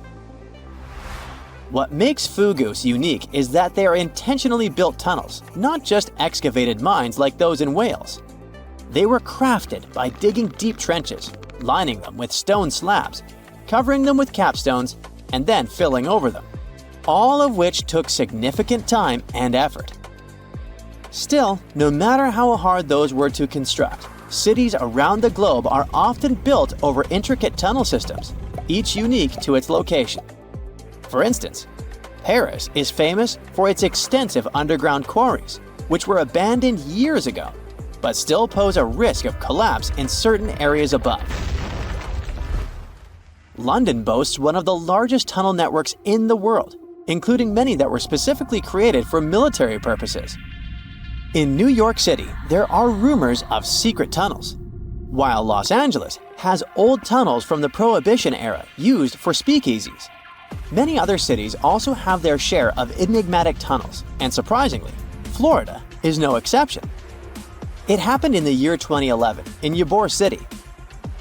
What makes fugus unique is that they are intentionally built tunnels, not just excavated mines like those in Wales. They were crafted by digging deep trenches, lining them with stone slabs, covering them with capstones, and then filling over them, all of which took significant time and effort. Still, no matter how hard those were to construct, cities around the globe are often built over intricate tunnel systems, each unique to its location. For instance, Paris is famous for its extensive underground quarries, which were abandoned years ago, but still pose a risk of collapse in certain areas above. London boasts one of the largest tunnel networks in the world, including many that were specifically created for military purposes. In New York City, there are rumors of secret tunnels, while Los Angeles has old tunnels from the Prohibition era used for speakeasies. Many other cities also have their share of enigmatic tunnels, and surprisingly, Florida is no exception. It happened in the year 2011 in Ybor City.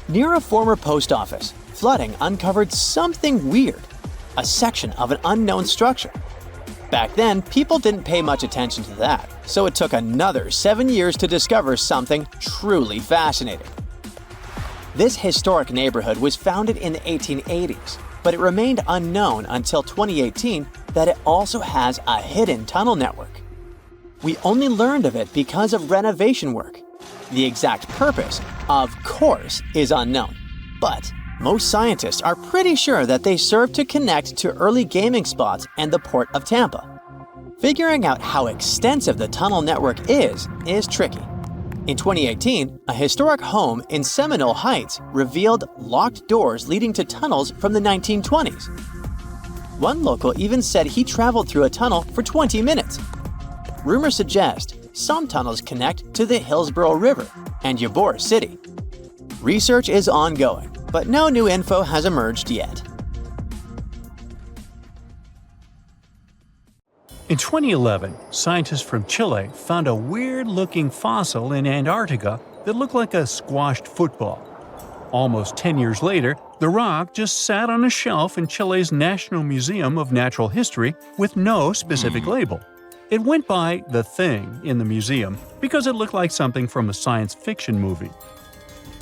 Near a former post office, flooding uncovered something weird, a section of an unknown structure. Back then, people didn't pay much attention to that, so it took another 7 years to discover something truly fascinating. This historic neighborhood was founded in the 1880s, but it remained unknown until 2018 that it also has a hidden tunnel network. We only learned of it because of renovation work. The exact purpose, of course, is unknown, but most scientists are pretty sure that they serve to connect to early gaming spots and the port of Tampa. Figuring out how extensive the tunnel network is tricky. In 2018, a historic home in Seminole Heights revealed locked doors leading to tunnels from the 1920s. One local even said he traveled through a tunnel for 20 minutes. Rumors suggest some tunnels connect to the Hillsborough River and Ybor City. Research is ongoing, but no new info has emerged yet. In 2011, scientists from Chile found a weird-looking fossil in Antarctica that looked like a squashed football. Almost 10 years later, the rock just sat on a shelf in Chile's National Museum of Natural History with no specific label. It went by The Thing in the museum because it looked like something from a science fiction movie.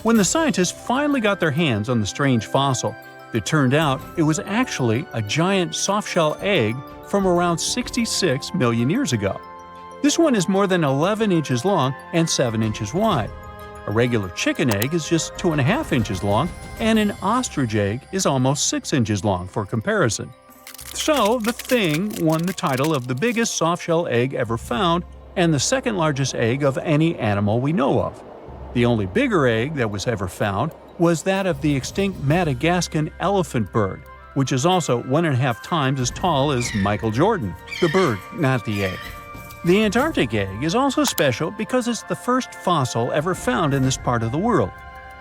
When the scientists finally got their hands on the strange fossil, it turned out it was actually a giant softshell egg from around 66 million years ago. This one is more than 11 inches long and 7 inches wide. A regular chicken egg is just 2.5 inches long, and an ostrich egg is almost 6 inches long for comparison. So, the Thing won the title of the biggest softshell egg ever found and the second largest egg of any animal we know of. The only bigger egg that was ever found was that of the extinct Madagascan elephant bird, which is also 1.5 times as tall as Michael Jordan. The bird, not the egg. The Antarctic egg is also special because it's the first fossil ever found in this part of the world.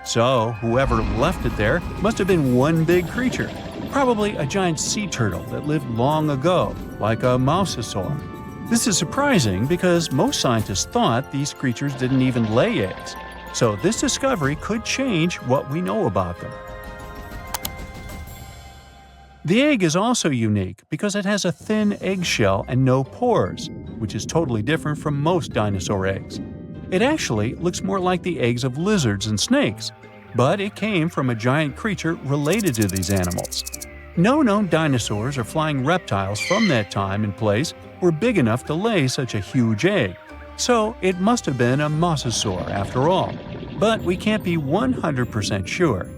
So, whoever left it there must have been one big creature, probably a giant sea turtle that lived long ago, like a mosasaur. This is surprising because most scientists thought these creatures didn't even lay eggs. So this discovery could change what we know about them. The egg is also unique because it has a thin eggshell and no pores, which is totally different from most dinosaur eggs. It actually looks more like the eggs of lizards and snakes, but it came from a giant creature related to these animals. No known dinosaurs or flying reptiles from that time and place were big enough to lay such a huge egg, so it must have been a mosasaur after all. But we can't be 100% sure.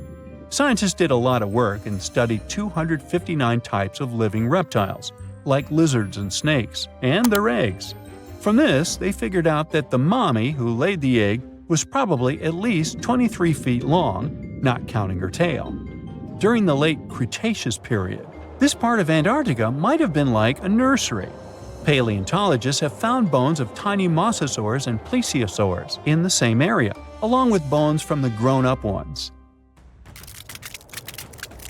Scientists did a lot of work and studied 259 types of living reptiles, like lizards and snakes, and their eggs. From this, they figured out that the mommy who laid the egg was probably at least 23 feet long, not counting her tail. During the late Cretaceous period, This part of Antarctica might have been like a nursery. Paleontologists have found bones of tiny mosasaurs and plesiosaurs in the same area, along with bones from the grown-up ones.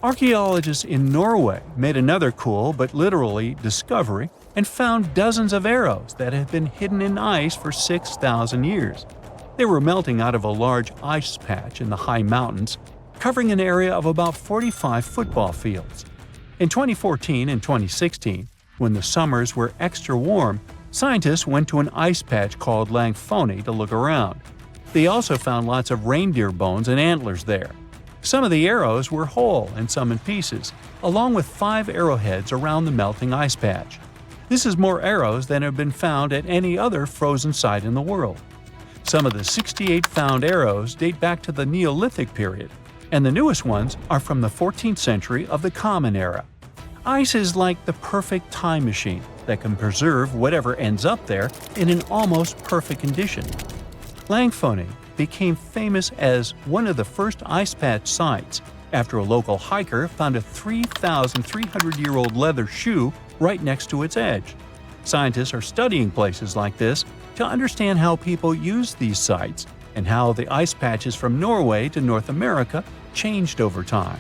Archaeologists in Norway made another cool but literally discovery and found dozens of arrows that had been hidden in ice for 6,000 years. They were melting out of a large ice patch in the high mountains, covering an area of about 45 football fields. In 2014 and 2016, when the summers were extra warm, scientists went to an ice patch called Langfoni to look around. They also found lots of reindeer bones and antlers there. Some of the arrows were whole and some in pieces, along with 5 arrowheads around the melting ice patch. This is more arrows than have been found at any other frozen site in the world. Some of the 68 found arrows date back to the Neolithic period, and the newest ones are from the 14th century of the Common Era. Ice is like the perfect time machine that can preserve whatever ends up there in an almost perfect condition. Langfoni became famous as one of the first ice patch sites after a local hiker found a 3,300-year-old leather shoe right next to its edge. Scientists are studying places like this to understand how people use these sites and how the ice patches from Norway to North America changed over time.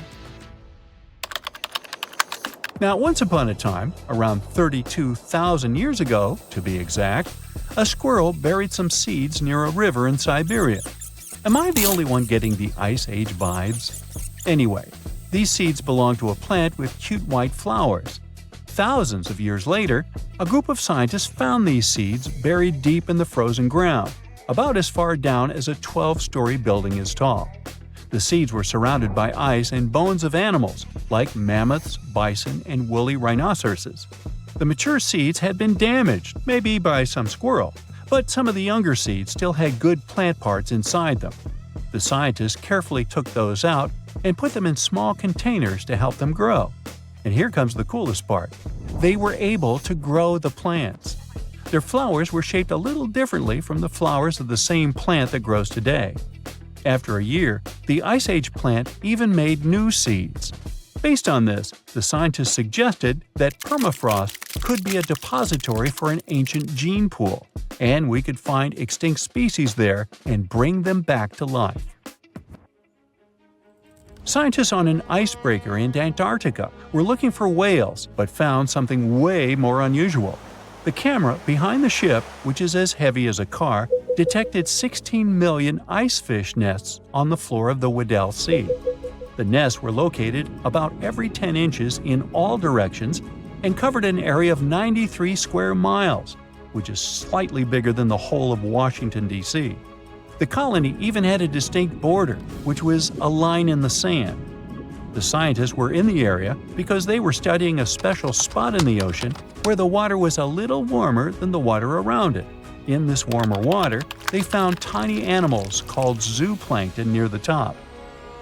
Now, once upon a time, around 32,000 years ago, to be exact, a squirrel buried some seeds near a river in Siberia. Am I the only one getting the Ice Age vibes? Anyway, these seeds belong to a plant with cute white flowers. Thousands of years later, a group of scientists found these seeds buried deep in the frozen ground, about as far down as a 12-story building is tall. The seeds were surrounded by ice and bones of animals, like mammoths, bison, and woolly rhinoceroses. The mature seeds had been damaged, maybe by some squirrel, but some of the younger seeds still had good plant parts inside them. The scientists carefully took those out and put them in small containers to help them grow. And here comes the coolest part. They were able to grow the plants. Their flowers were shaped a little differently from the flowers of the same plant that grows today. After a year, the Ice Age plant even made new seeds. Based on this, the scientists suggested that permafrost could be a depository for an ancient gene pool, and we could find extinct species there and bring them back to life. Scientists on an icebreaker in Antarctica were looking for whales, but found something way more unusual. The camera behind the ship, which is as heavy as a car, detected 16 million icefish nests on the floor of the Weddell Sea. The nests were located about every 10 inches in all directions and covered an area of 93 square miles, which is slightly bigger than the whole of Washington, D.C. The colony even had a distinct border, which was a line in the sand. The scientists were in the area because they were studying a special spot in the ocean where the water was a little warmer than the water around it. In this warmer water, they found tiny animals called zooplankton near the top.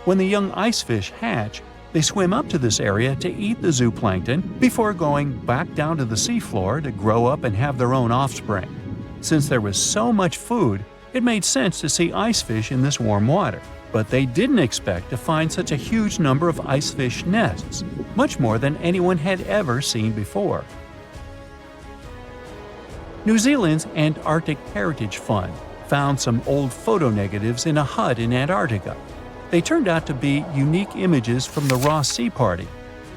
When the young icefish hatch, they swim up to this area to eat the zooplankton before going back down to the seafloor to grow up and have their own offspring. Since there was so much food, it made sense to see icefish in this warm water. But they didn't expect to find such a huge number of icefish nests, much more than anyone had ever seen before. New Zealand's Antarctic Heritage Fund found some old photo negatives in a hut in Antarctica. They turned out to be unique images from the Ross Sea Party.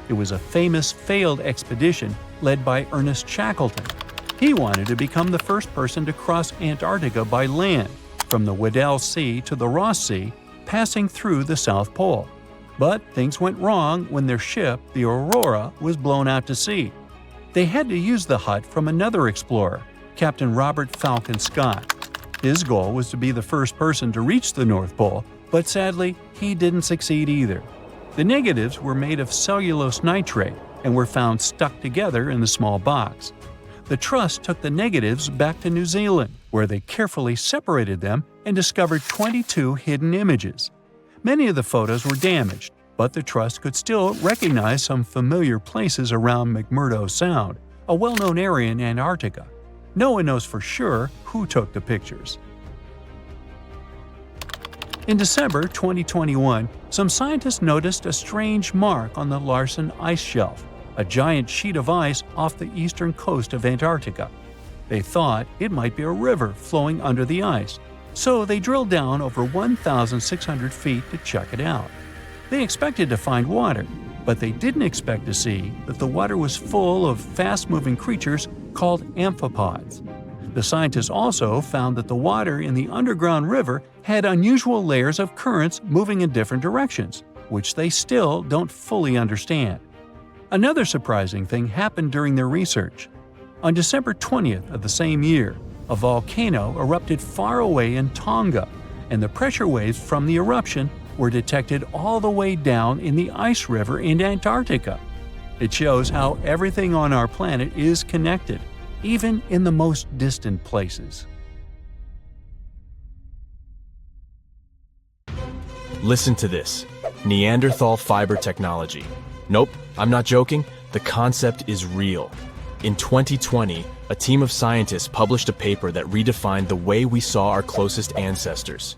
It was a famous failed expedition led by Ernest Shackleton. He wanted to become the first person to cross Antarctica by land, from the Weddell Sea to the Ross Sea, passing through the South Pole. But things went wrong when their ship, the Aurora, was blown out to sea. They had to use the hut from another explorer, Captain Robert Falcon Scott. His goal was to be the first person to reach the North Pole, but sadly, he didn't succeed either. The negatives were made of cellulose nitrate and were found stuck together in the small box. The Trust took the negatives back to New Zealand, where they carefully separated them and discovered 22 hidden images. Many of the photos were damaged, but the Trust could still recognize some familiar places around McMurdo Sound, a well-known area in Antarctica. No one knows for sure who took the pictures. In December 2021, some scientists noticed a strange mark on the Larsen ice shelf. a giant sheet of ice off the eastern coast of Antarctica. They thought it might be a river flowing under the ice, so they drilled down over 1,600 feet to check it out. They expected to find water, but they didn't expect to see that the water was full of fast-moving creatures called amphipods. The scientists also found that the water in the underground river had unusual layers of currents moving in different directions, which they still don't fully understand. Another surprising thing happened during their research. On December 20th of the same year, a volcano erupted far away in Tonga, and the pressure waves from the eruption were detected all the way down in the ice river in Antarctica. It shows how everything on our planet is connected, even in the most distant places. Listen to this. Neanderthal fiber technology. Nope, I'm not joking. The concept is real. In 2020, a team of scientists published a paper that redefined the way we saw our closest ancestors.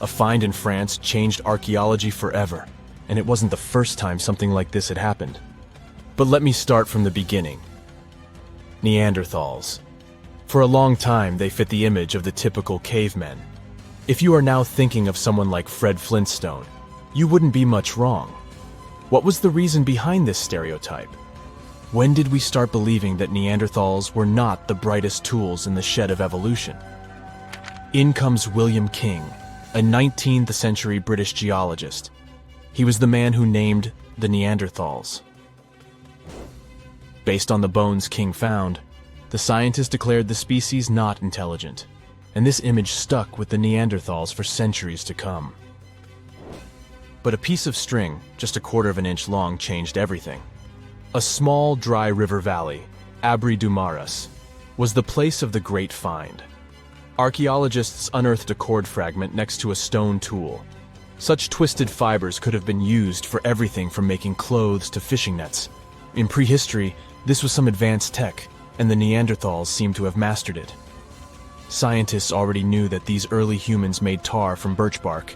A find in France changed archaeology forever, and it wasn't the first time something like this had happened. But let me start from the beginning. Neanderthals. For a long time, they fit the image of the typical cavemen. If you are now thinking of someone like Fred Flintstone, you wouldn't be much wrong. What was the reason behind this stereotype? When did we start believing that Neanderthals were not the brightest tools in the shed of evolution? In comes William King, a 19th century British geologist. He was the man who named the Neanderthals. Based on the bones King found, the scientist declared the species not intelligent, and this image stuck with the Neanderthals for centuries to come. But a piece of string, just a quarter of an inch long, changed everything. A small, dry river valley, Abri du Maras, was the place of the great find. Archaeologists unearthed a cord fragment next to a stone tool. Such twisted fibers could have been used for everything from making clothes to fishing nets. In prehistory, this was some advanced tech, and the Neanderthals seemed to have mastered it. Scientists already knew that these early humans made tar from birch bark,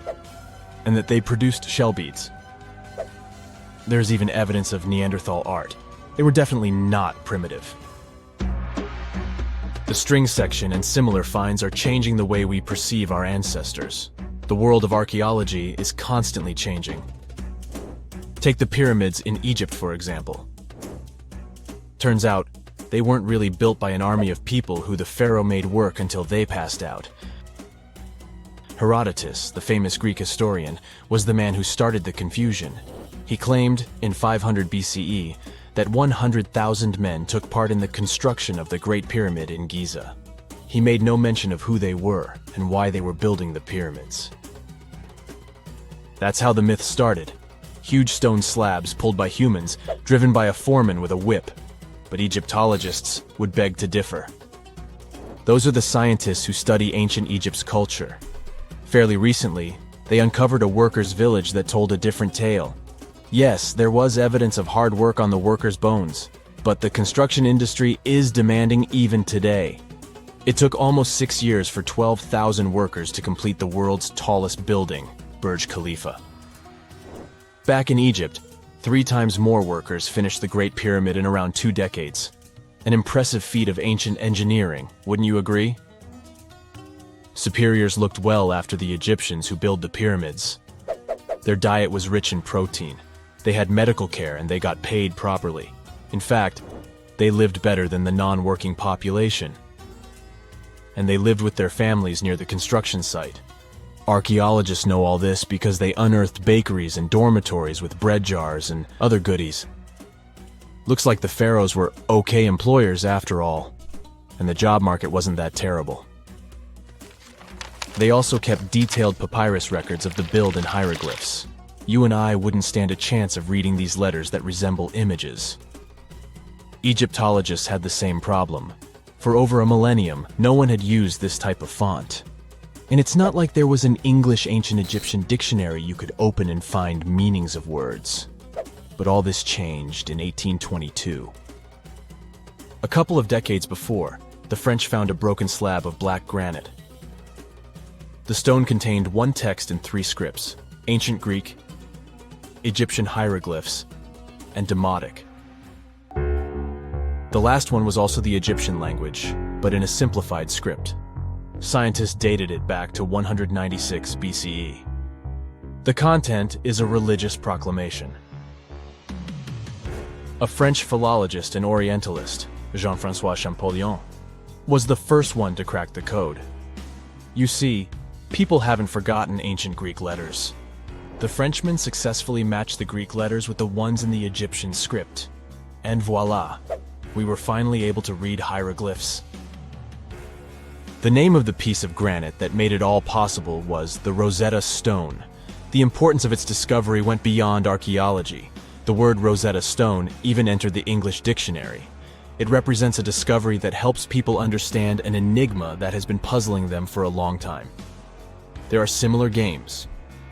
and that they produced shell beads. There's even evidence of Neanderthal art. They were definitely not primitive. The string section and similar finds are changing the way we perceive our ancestors. The world of archaeology is constantly changing. Take the pyramids in Egypt, for example. Turns out, they weren't really built by an army of people who the pharaoh made work until they passed out. Herodotus, the famous Greek historian, was the man who started the confusion. He claimed, in 500 BCE, that 100,000 men took part in the construction of the Great Pyramid in Giza. He made no mention of who they were and why they were building the pyramids. That's how the myth started. Huge stone slabs pulled by humans, driven by a foreman with a whip. But Egyptologists would beg to differ. Those are the scientists who study ancient Egypt's culture. Fairly recently, they uncovered a workers' village that told a different tale. Yes, there was evidence of hard work on the workers' bones, but the construction industry is demanding even today. It took almost 6 years for 12,000 workers to complete the world's tallest building, Burj Khalifa. Back in Egypt, 3 times more workers finished the Great Pyramid in around 2 decades. An impressive feat of ancient engineering, wouldn't you agree? Superiors looked well after the Egyptians who built the pyramids. Their diet was rich in protein. They had medical care and they got paid properly. In fact, they lived better than the non-working population. And they lived with their families near the construction site. Archaeologists know all this because they unearthed bakeries and dormitories with bread jars and other goodies. Looks like the pharaohs were okay employers after all, and the job market wasn't that terrible. They also kept detailed papyrus records of the build and hieroglyphs. You and I wouldn't stand a chance of reading these letters that resemble images. Egyptologists had the same problem. For over a millennium, no one had used this type of font. And it's not like there was an English ancient Egyptian dictionary you could open and find meanings of words. But all this changed in 1822. A couple of decades before, the French found a broken slab of black granite. The stone contained 1 text and 3 scripts: ancient Greek, Egyptian hieroglyphs, and Demotic. The last one was also the Egyptian language, but in a simplified script. Scientists dated it back to 196 BCE. The content is a religious proclamation. A French philologist and Orientalist, Jean-François Champollion, was the first one to crack the code. You see, people haven't forgotten ancient Greek letters. The Frenchman successfully matched the Greek letters with the ones in the Egyptian script. And voila, we were finally able to read hieroglyphs. The name of the piece of granite that made it all possible was the Rosetta Stone. The importance of its discovery went beyond archaeology. The word Rosetta Stone even entered the English dictionary. It represents a discovery that helps people understand an enigma that has been puzzling them for a long time. There are similar games.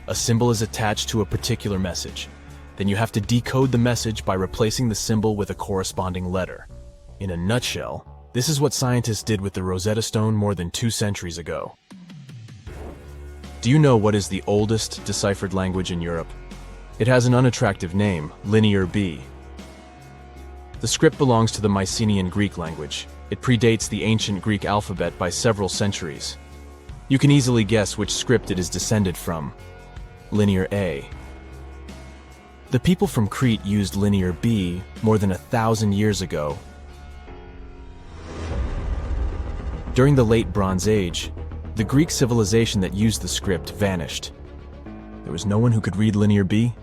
A symbol is attached to a particular message. Then you have to decode the message by replacing the symbol with a corresponding letter. In a nutshell, this is what scientists did with the Rosetta Stone more than 2 centuries ago. Do you know what is the oldest deciphered language in Europe? It has an unattractive name, Linear B. The script belongs to the Mycenaean Greek language. It predates the ancient Greek alphabet by several centuries. You can easily guess which script it is descended from. Linear A. The people from Crete used Linear B more than 1,000 years ago. During the Late Bronze Age, the Greek civilization that used the script vanished. There was no one who could read Linear B,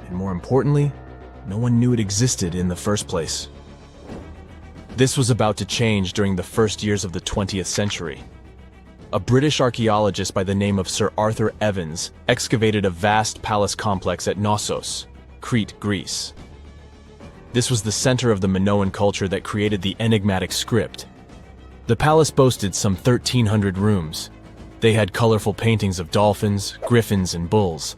and more importantly, no one knew it existed in the first place. This was about to change during the first years of the 20th century. A British archaeologist by the name of Sir Arthur Evans excavated a vast palace complex at Knossos, Crete, Greece. This was the center of the Minoan culture that created the enigmatic script. The palace boasted some 1,300 rooms. They had colorful paintings of dolphins, griffins, and bulls.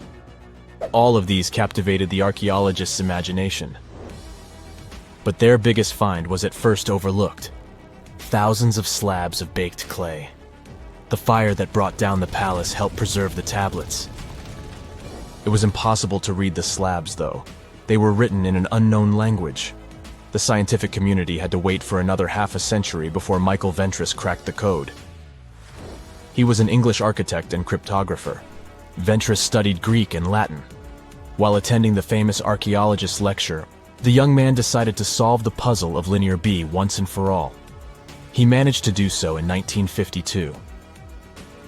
All of these captivated the archaeologist's imagination. But their biggest find was at first overlooked: thousands of slabs of baked clay. The fire that brought down the palace helped preserve the tablets. It was impossible to read the slabs, though. They were written in an unknown language. The scientific community had to wait for another half a century before Michael Ventris cracked the code. He was an English architect and cryptographer. Ventris studied Greek and Latin. While attending the famous archaeologist's lecture, the young man decided to solve the puzzle of Linear B once and for all. He managed to do so in 1952.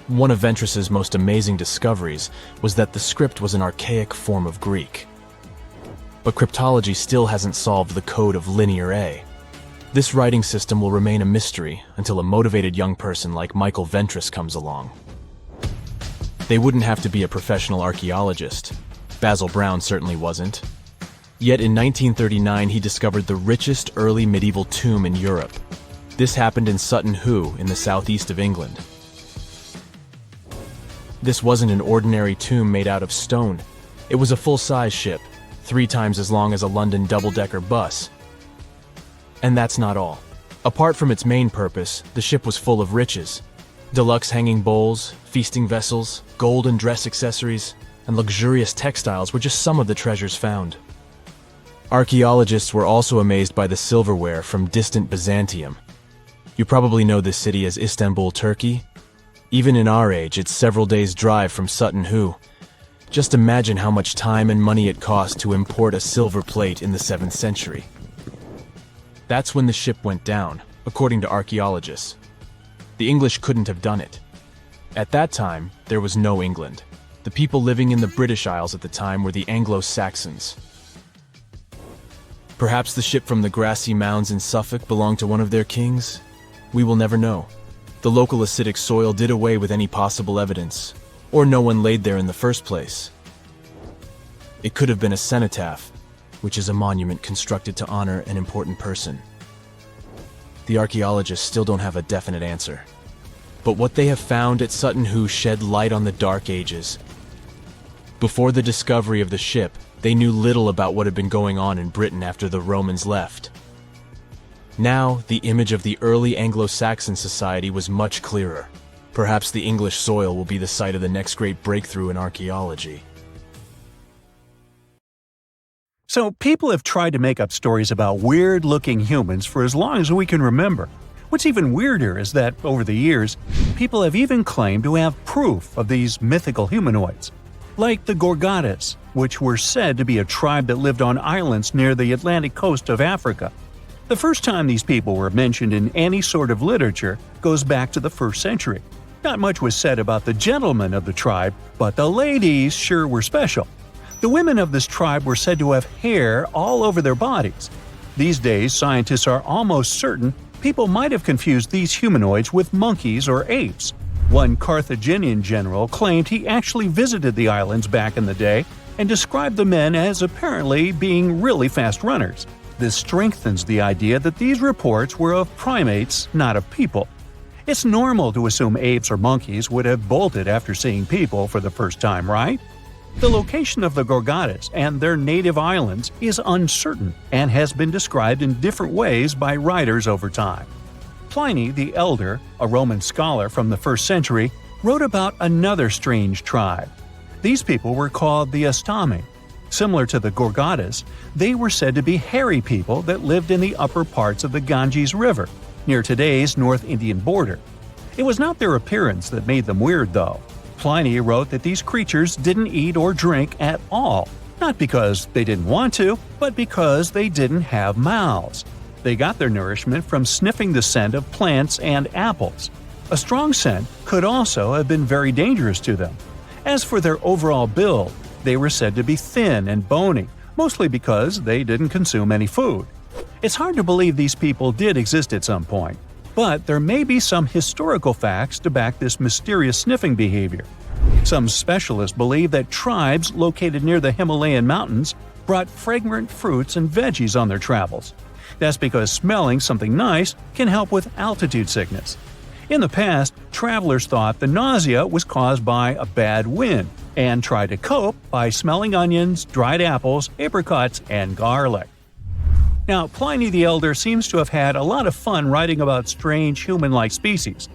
One of Ventris's most amazing discoveries was that the script was an archaic form of Greek. But cryptology still hasn't solved the code of Linear A. This writing system will remain a mystery until a motivated young person like Michael Ventris comes along. They wouldn't have to be a professional archaeologist. Basil Brown certainly wasn't. Yet in 1939 he discovered the richest early medieval tomb in Europe. This happened in Sutton Hoo in the southeast of England. This wasn't an ordinary tomb made out of stone. It was a full-size ship, 3 times as long as a London double-decker bus. And that's not all. Apart from its main purpose, the ship was full of riches. Deluxe hanging bowls, feasting vessels, gold and dress accessories, and luxurious textiles were just some of the treasures found. Archaeologists were also amazed by the silverware from distant Byzantium. You probably know this city as Istanbul, Turkey. Even in our age, it's several days' drive from Sutton Hoo. Just imagine how much time and money it cost to import a silver plate in the 7th century. That's when the ship went down, according to archaeologists. The English couldn't have done it. At that time, there was no England. The people living in the British Isles at the time were the Anglo-Saxons. Perhaps the ship from the grassy mounds in Suffolk belonged to one of their kings? We will never know. The local acidic soil did away with any possible evidence, or no one laid there in the first place. It could have been a cenotaph, which is a monument constructed to honor an important person. The archaeologists still don't have a definite answer. But what they have found at Sutton Hoo shed light on the Dark Ages. Before the discovery of the ship, they knew little about what had been going on in Britain after the Romans left. Now, the image of the early Anglo-Saxon society was much clearer. Perhaps the English soil will be the site of the next great breakthrough in archaeology. So people have tried to make up stories about weird-looking humans for as long as we can remember. What's even weirder is that, over the years, people have even claimed to have proof of these mythical humanoids. Like the Gorgadas, which were said to be a tribe that lived on islands near the Atlantic coast of Africa. The first time these people were mentioned in any sort of literature goes back to the 1st century. Not much was said about the gentlemen of the tribe, but the ladies sure were special. The women of this tribe were said to have hair all over their bodies. These days, scientists are almost certain people might have confused these humanoids with monkeys or apes. One Carthaginian general claimed he actually visited the islands back in the day and described the men as apparently being really fast runners. This strengthens the idea that these reports were of primates, not of people. It's normal to assume apes or monkeys would have bolted after seeing people for the first time, right? The location of the Gorgadas and their native islands is uncertain and has been described in different ways by writers over time. Pliny the Elder, a Roman scholar from the 1st century, wrote about another strange tribe. These people were called the Astami. Similar to the Gorgadas, they were said to be hairy people that lived in the upper parts of the Ganges River, near today's North Indian border. It was not their appearance that made them weird, though. Pliny wrote that these creatures didn't eat or drink at all, not because they didn't want to, but because they didn't have mouths. They got their nourishment from sniffing the scent of plants and apples. A strong scent could also have been very dangerous to them. As for their overall build, they were said to be thin and bony, mostly because they didn't consume any food. It's hard to believe these people did exist at some point, but there may be some historical facts to back this mysterious sniffing behavior. Some specialists believe that tribes located near the Himalayan mountains brought fragrant fruits and veggies on their travels. That's because smelling something nice can help with altitude sickness. In the past, travelers thought the nausea was caused by a bad wind and tried to cope by smelling onions, dried apples, apricots, and garlic. Now, Pliny the Elder seems to have had a lot of fun writing about strange human-like species.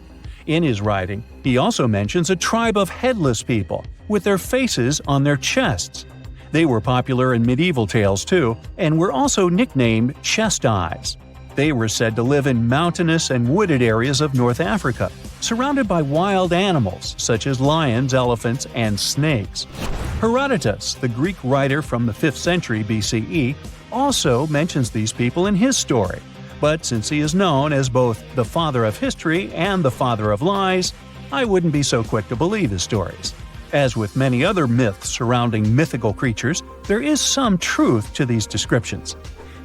In his writing, he also mentions a tribe of headless people, with their faces on their chests. They were popular in medieval tales too, and were also nicknamed chest eyes. They were said to live in mountainous and wooded areas of North Africa, surrounded by wild animals such as lions, elephants, and snakes. Herodotus, the Greek writer from the 5th century BCE, also mentions these people in his story, but since he is known as both the father of history and the father of lies, I wouldn't be so quick to believe his stories. As with many other myths surrounding mythical creatures, there is some truth to these descriptions.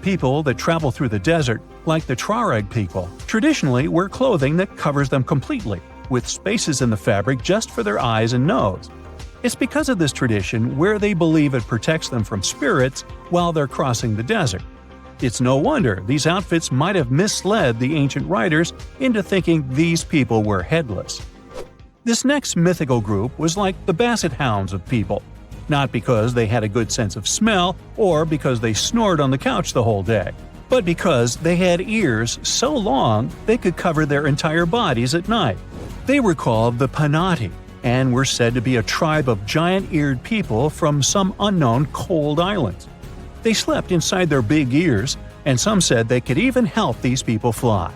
People that travel through the desert, like the Tuareg people, traditionally wear clothing that covers them completely, with spaces in the fabric just for their eyes and nose. It's because of this tradition where they believe it protects them from spirits while they're crossing the desert. It's no wonder these outfits might have misled the ancient writers into thinking these people were headless. This next mythical group was like the basset hounds of people, not because they had a good sense of smell or because they snored on the couch the whole day, but because they had ears so long they could cover their entire bodies at night. They were called the Panati, and were said to be a tribe of giant-eared people from some unknown cold islands. They slept inside their big ears, and some said they could even help these people fly.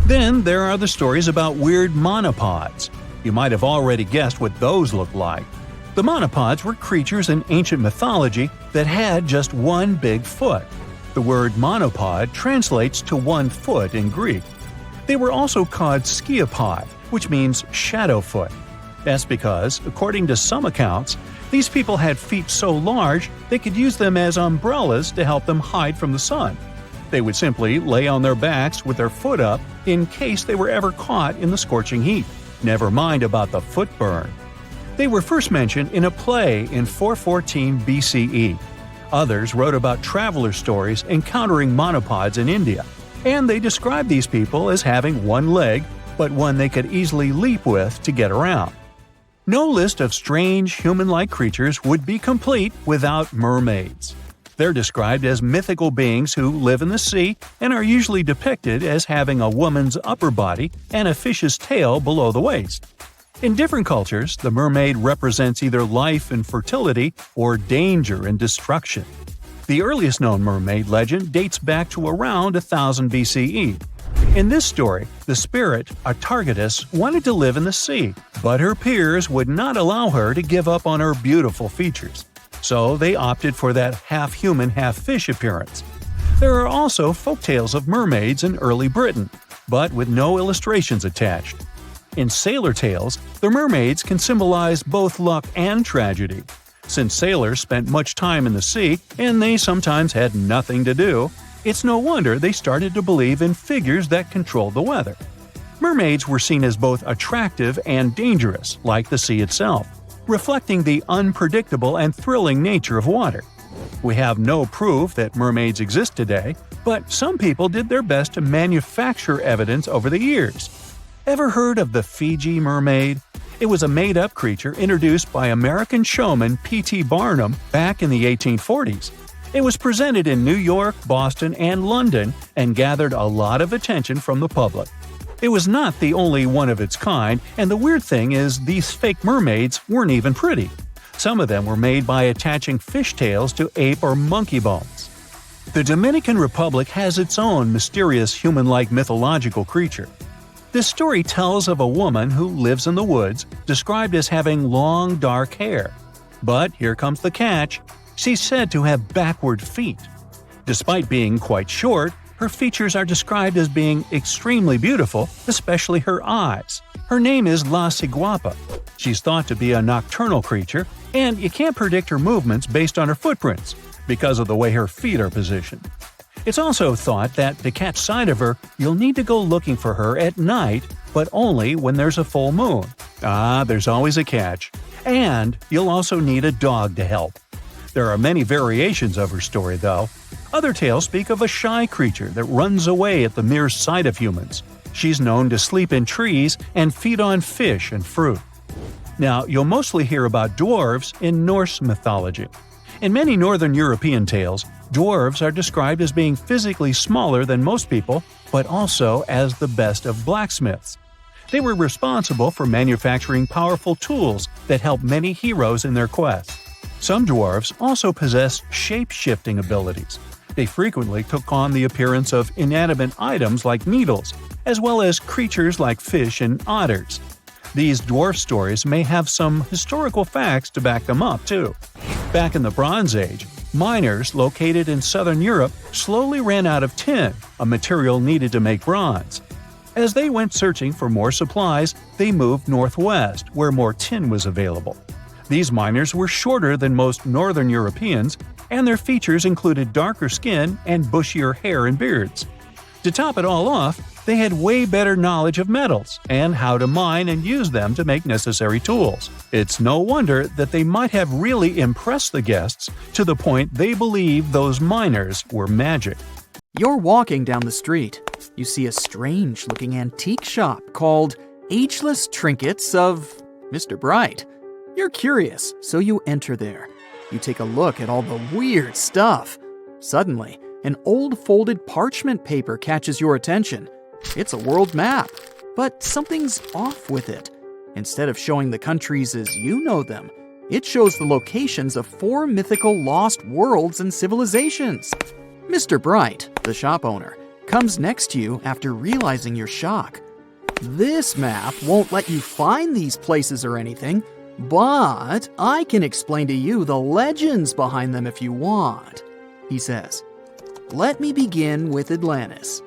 Then there are the stories about weird monopods. You might have already guessed what those looked like. The monopods were creatures in ancient mythology that had just one big foot. The word monopod translates to 1 foot in Greek. They were also called sciopod, which means shadow foot. That's because, according to some accounts, these people had feet so large they could use them as umbrellas to help them hide from the sun. They would simply lay on their backs with their foot up in case they were ever caught in the scorching heat. Never mind about the foot burn. They were first mentioned in a play in 414 BCE. Others wrote about traveler stories encountering monopods in India, and they described these people as having one leg, but one they could easily leap with to get around. No list of strange human-like creatures would be complete without mermaids. They're described as mythical beings who live in the sea and are usually depicted as having a woman's upper body and a fish's tail below the waist. In different cultures, the mermaid represents either life and fertility or danger and destruction. The earliest known mermaid legend dates back to around 1000 BCE. In this story, the spirit, Archaeology, wanted to live in the sea, but her peers would not allow her to give up on her beautiful features. So they opted for that half-human, half-fish appearance. There are also folktales of mermaids in early Britain, but with no illustrations attached. In sailor tales, the mermaids can symbolize both luck and tragedy. Since sailors spent much time in the sea and they sometimes had nothing to do, it's no wonder they started to believe in figures that controlled the weather. Mermaids were seen as both attractive and dangerous, like the sea itself, reflecting the unpredictable and thrilling nature of water. We have no proof that mermaids exist today, but some people did their best to manufacture evidence over the years. Ever heard of the Fiji mermaid? It was a made-up creature introduced by American showman P.T. Barnum back in the 1840s. It was presented in New York, Boston, and London and gathered a lot of attention from the public. It was not the only one of its kind, and the weird thing is these fake mermaids weren't even pretty. Some of them were made by attaching fishtails to ape or monkey bones. The Dominican Republic has its own mysterious human-like mythological creature. This story tells of a woman who lives in the woods, described as having long, dark hair. But here comes the catch: she's said to have backward feet. Despite being quite short, her features are described as being extremely beautiful, especially her eyes. Her name is La Ciguapa. She's thought to be a nocturnal creature, and you can't predict her movements based on her footprints, because of the way her feet are positioned. It's also thought that to catch sight of her, you'll need to go looking for her at night, but only when there's a full moon. There's always a catch. And you'll also need a dog to help. There are many variations of her story, though. Other tales speak of a shy creature that runs away at the mere sight of humans. She's known to sleep in trees and feed on fish and fruit. Now, you'll mostly hear about dwarves in Norse mythology. In many Northern European tales, dwarves are described as being physically smaller than most people, but also as the best of blacksmiths. They were responsible for manufacturing powerful tools that helped many heroes in their quest. Some dwarves also possessed shape-shifting abilities. They frequently took on the appearance of inanimate items like needles, as well as creatures like fish and otters. These dwarf stories may have some historical facts to back them up, too. Back in the Bronze Age, miners located in southern Europe slowly ran out of tin, a material needed to make bronze. As they went searching for more supplies, they moved northwest, where more tin was available. These miners were shorter than most Northern Europeans, and their features included darker skin and bushier hair and beards. To top it all off, they had way better knowledge of metals and how to mine and use them to make necessary tools. It's no wonder that they might have really impressed the guests to the point they believed those miners were magic. You're walking down the street. You see a strange-looking antique shop called Ageless Trinkets of Mr. Bright. You're curious, so you enter there. You take a look at all the weird stuff. Suddenly, an old folded parchment paper catches your attention. It's a world map, but something's off with it. Instead of showing the countries as you know them, it shows the locations of 4 mythical lost worlds and civilizations. Mr. Bright, the shop owner, comes next to you after realizing your shock. This map won't let you find these places or anything, but I can explain to you the legends behind them if you want, he says. Let me begin with Atlantis.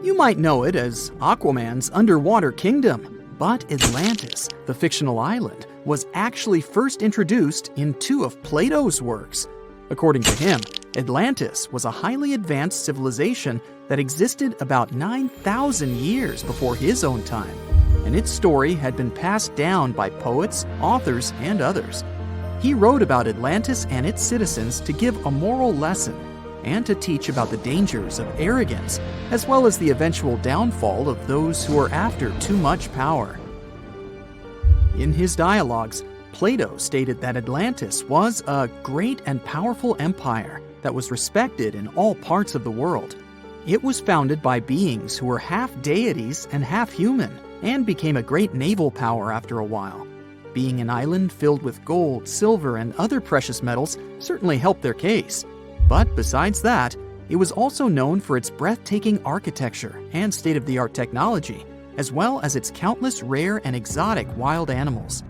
You might know it as Aquaman's underwater kingdom, but Atlantis, the fictional island, was actually first introduced in 2 of Plato's works. According to him, Atlantis was a highly advanced civilization that existed about 9,000 years before his own time, and its story had been passed down by poets, authors, and others. He wrote about Atlantis and its citizens to give a moral lesson and to teach about the dangers of arrogance, as well as the eventual downfall of those who are after too much power. In his dialogues, Plato stated that Atlantis was a great and powerful empire that was respected in all parts of the world. It was founded by beings who were half deities and half human, and became a great naval power after a while. Being an island filled with gold, silver, and other precious metals certainly helped their case. But besides that, it was also known for its breathtaking architecture and state-of-the-art technology, as well as its countless rare and exotic wild animals.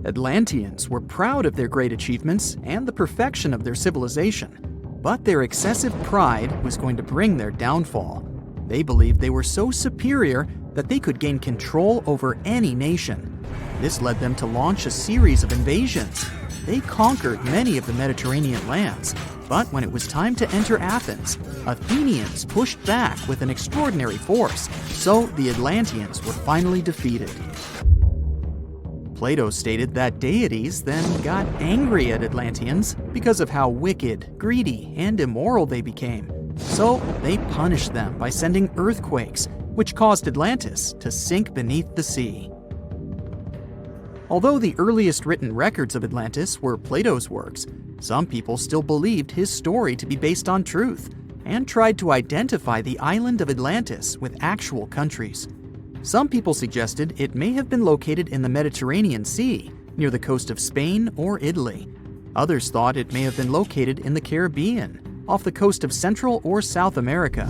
Atlanteans were proud of their great achievements and the perfection of their civilization, but their excessive pride was going to bring their downfall. They believed they were so superior that they could gain control over any nation. This led them to launch a series of invasions. They conquered many of the Mediterranean lands, but when it was time to enter Athens, Athenians pushed back with an extraordinary force, so the Atlanteans were finally defeated. Plato stated that deities then got angry at Atlanteans because of how wicked, greedy, and immoral they became. So they punished them by sending earthquakes, which caused Atlantis to sink beneath the sea. Although the earliest written records of Atlantis were Plato's works, some people still believed his story to be based on truth and tried to identify the island of Atlantis with actual countries. Some people suggested it may have been located in the Mediterranean Sea, near the coast of Spain or Italy. Others thought it may have been located in the Caribbean, off the coast of Central or South America,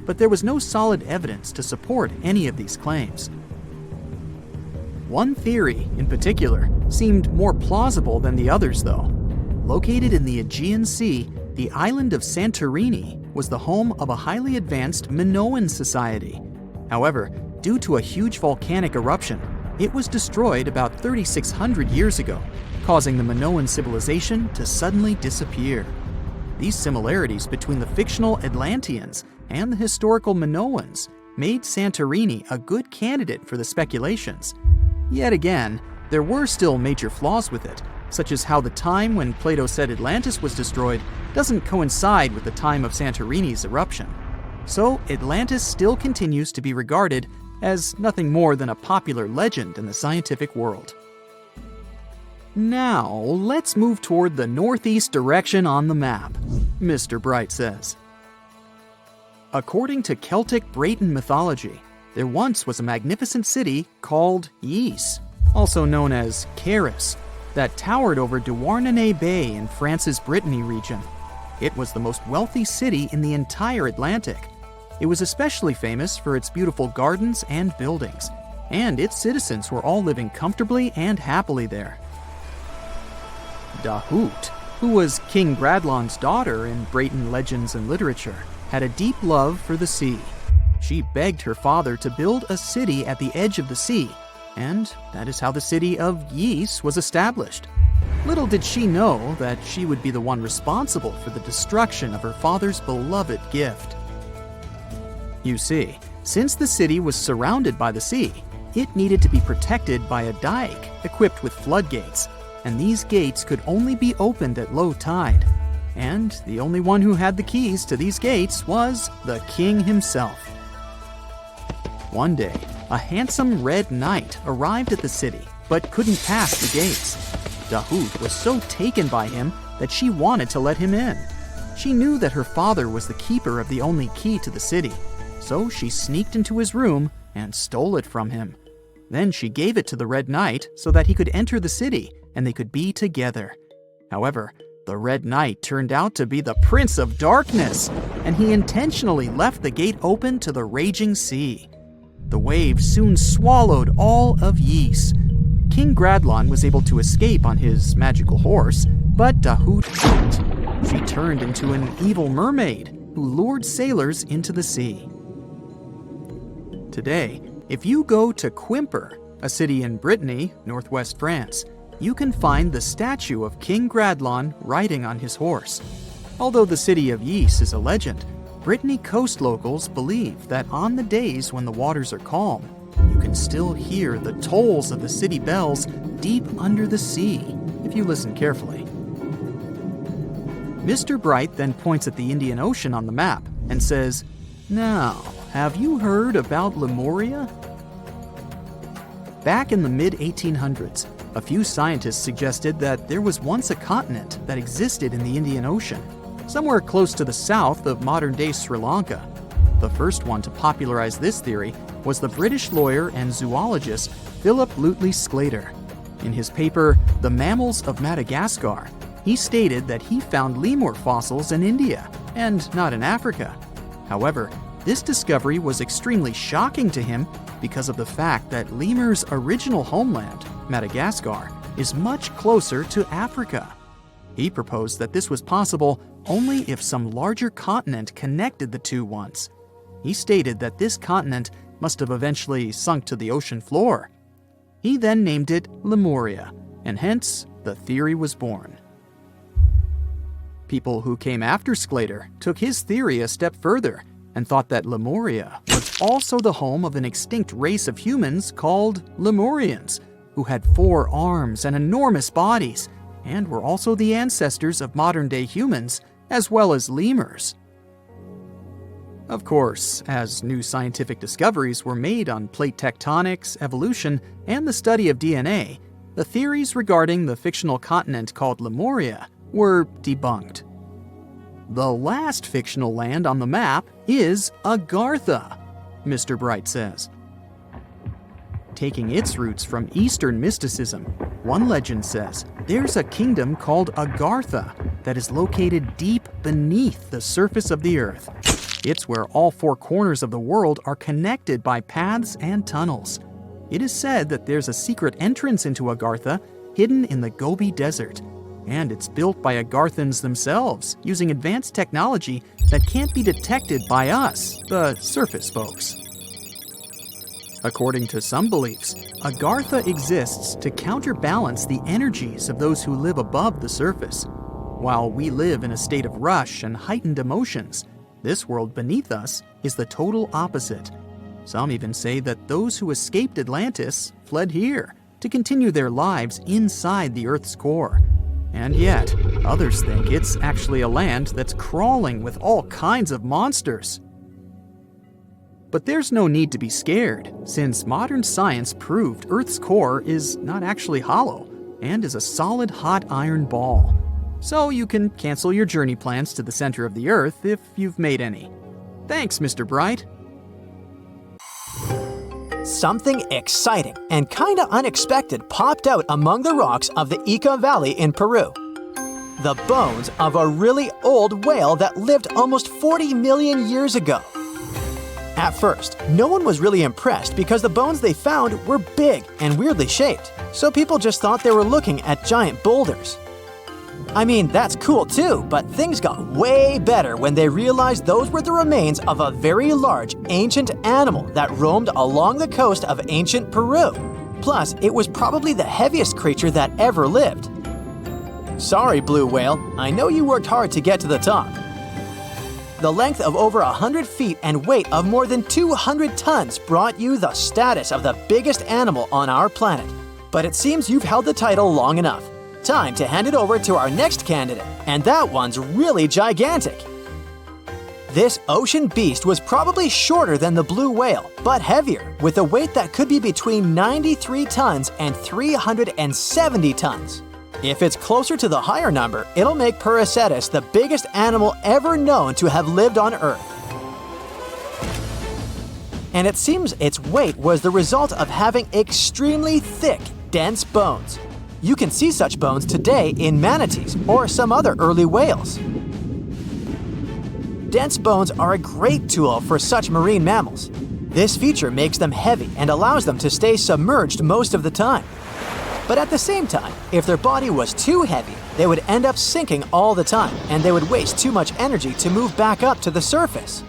but there was no solid evidence to support any of these claims. One theory, in particular, seemed more plausible than the others, though. Located in the Aegean Sea, the island of Santorini was the home of a highly advanced Minoan society. However, due to a huge volcanic eruption, it was destroyed about 3,600 years ago, causing the Minoan civilization to suddenly disappear. These similarities between the fictional Atlanteans and the historical Minoans made Santorini a good candidate for the speculations. Yet again, there were still major flaws with it, such as how the time when Plato said Atlantis was destroyed doesn't coincide with the time of Santorini's eruption. So Atlantis still continues to be regarded as nothing more than a popular legend in the scientific world. Now, let's move toward the northeast direction on the map, Mr. Bright says. According to Celtic Breton mythology, there once was a magnificent city called Ys, also known as Caris, that towered over Douarnenez Bay in France's Brittany region. It was the most wealthy city in the entire Atlantic. It was especially famous for its beautiful gardens and buildings, and its citizens were all living comfortably and happily there. Dahut, who was King Gradlon's daughter in Breton legends and literature, had a deep love for the sea. She begged her father to build a city at the edge of the sea, and that is how the city of Ys was established. Little did she know that she would be the one responsible for the destruction of her father's beloved gift. You see, since the city was surrounded by the sea, it needed to be protected by a dike equipped with floodgates, and these gates could only be opened at low tide. And the only one who had the keys to these gates was the king himself. One day, a handsome red knight arrived at the city, but couldn't pass the gates. Dahut was so taken by him that she wanted to let him in. She knew that her father was the keeper of the only key to the city, so she sneaked into his room and stole it from him. Then she gave it to the Red Knight so that he could enter the city and they could be together. However, the Red Knight turned out to be the Prince of Darkness, and he intentionally left the gate open to the raging sea. The waves soon swallowed all of Ys. King Gradlon was able to escape on his magical horse, but Dahut couldn't. She turned into an evil mermaid who lured sailors into the sea. Today, if you go to Quimper, a city in Brittany, northwest France, you can find the statue of King Gradlon riding on his horse. Although the city of Ys is a legend, Brittany coast locals believe that on the days when the waters are calm, you can still hear the tolls of the city bells deep under the sea, if you listen carefully. Mr. Bright then points at the Indian Ocean on the map and says, "Now, have you heard about Lemuria?" Back in the mid-1800s, a few scientists suggested that there was once a continent that existed in the Indian Ocean, somewhere close to the south of modern-day Sri Lanka. The first one to popularize this theory was the British lawyer and zoologist Philip Lutley Sclater. In his paper, The Mammals of Madagascar, he stated that he found lemur fossils in India and not in Africa. However, this discovery was extremely shocking to him because of the fact that lemurs' original homeland, Madagascar, is much closer to Africa. He proposed that this was possible only if some larger continent connected the two once. He stated that this continent must have eventually sunk to the ocean floor. He then named it Lemuria, and hence the theory was born. People who came after Sclater took his theory a step further and thought that Lemuria was also the home of an extinct race of humans called Lemurians, who had 4 arms and enormous bodies, and were also the ancestors of modern-day humans, as well as lemurs. Of course, as new scientific discoveries were made on plate tectonics, evolution, and the study of DNA, the theories regarding the fictional continent called Lemuria were debunked. The last fictional land on the map is Agartha, Mr. Bright says. Taking its roots from Eastern mysticism, one legend says there's a kingdom called Agartha that is located deep beneath the surface of the earth. It's where all 4 corners of the world are connected by paths and tunnels. It is said that there's a secret entrance into Agartha hidden in the Gobi Desert, and it's built by Agarthans themselves using advanced technology that can't be detected by us, the surface folks. According to some beliefs, Agartha exists to counterbalance the energies of those who live above the surface. While we live in a state of rush and heightened emotions, this world beneath us is the total opposite. Some even say that those who escaped Atlantis fled here to continue their lives inside the Earth's core. And yet, others think it's actually a land that's crawling with all kinds of monsters. But there's no need to be scared, since modern science proved Earth's core is not actually hollow and is a solid hot iron ball. So you can cancel your journey plans to the center of the Earth if you've made any. Thanks, Mr. Bright. Something exciting and kinda unexpected popped out among the rocks of the Ica Valley in Peru. The bones of a really old whale that lived almost 40 million years ago. At first, no one was really impressed because the bones they found were big and weirdly shaped, so people just thought they were looking at giant boulders. I mean, that's cool too, but things got way better when they realized those were the remains of a very large, ancient animal that roamed along the coast of ancient Peru. Plus, it was probably the heaviest creature that ever lived. Sorry, blue whale, I know you worked hard to get to the top. The length of over 100 feet and weight of more than 200 tons brought you the status of the biggest animal on our planet. But it seems you've held the title long enough. Time to hand it over to our next candidate, and that one's really gigantic. This ocean beast was probably shorter than the blue whale, but heavier, with a weight that could be between 93 tons and 370 tons. If it's closer to the higher number, it'll make Paracetus the biggest animal ever known to have lived on Earth. And it seems its weight was the result of having extremely thick, dense bones. You can see such bones today in manatees or some other early whales. Dense bones are a great tool for such marine mammals. This feature makes them heavy and allows them to stay submerged most of the time. But at the same time, if their body was too heavy, they would end up sinking all the time, and they would waste too much energy to move back up to the surface.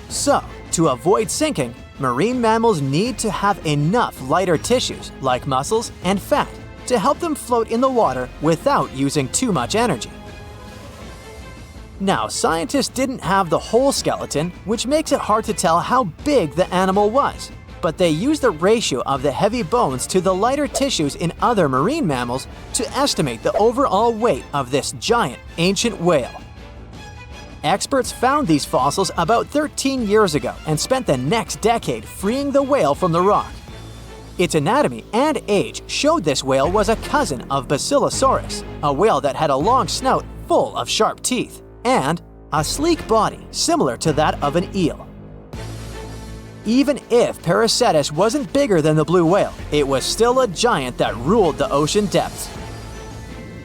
So, to avoid sinking, marine mammals need to have enough lighter tissues, like muscles and fat, to help them float in the water without using too much energy. Now, scientists didn't have the whole skeleton, which makes it hard to tell how big the animal was, but they used the ratio of the heavy bones to the lighter tissues in other marine mammals to estimate the overall weight of this giant ancient whale. Experts found these fossils about 13 years ago and spent the next decade freeing the whale from the rock. Its anatomy and age showed this whale was a cousin of Basilosaurus, a whale that had a long snout full of sharp teeth, and a sleek body similar to that of an eel. Even if Paracetus wasn't bigger than the blue whale, it was still a giant that ruled the ocean depths.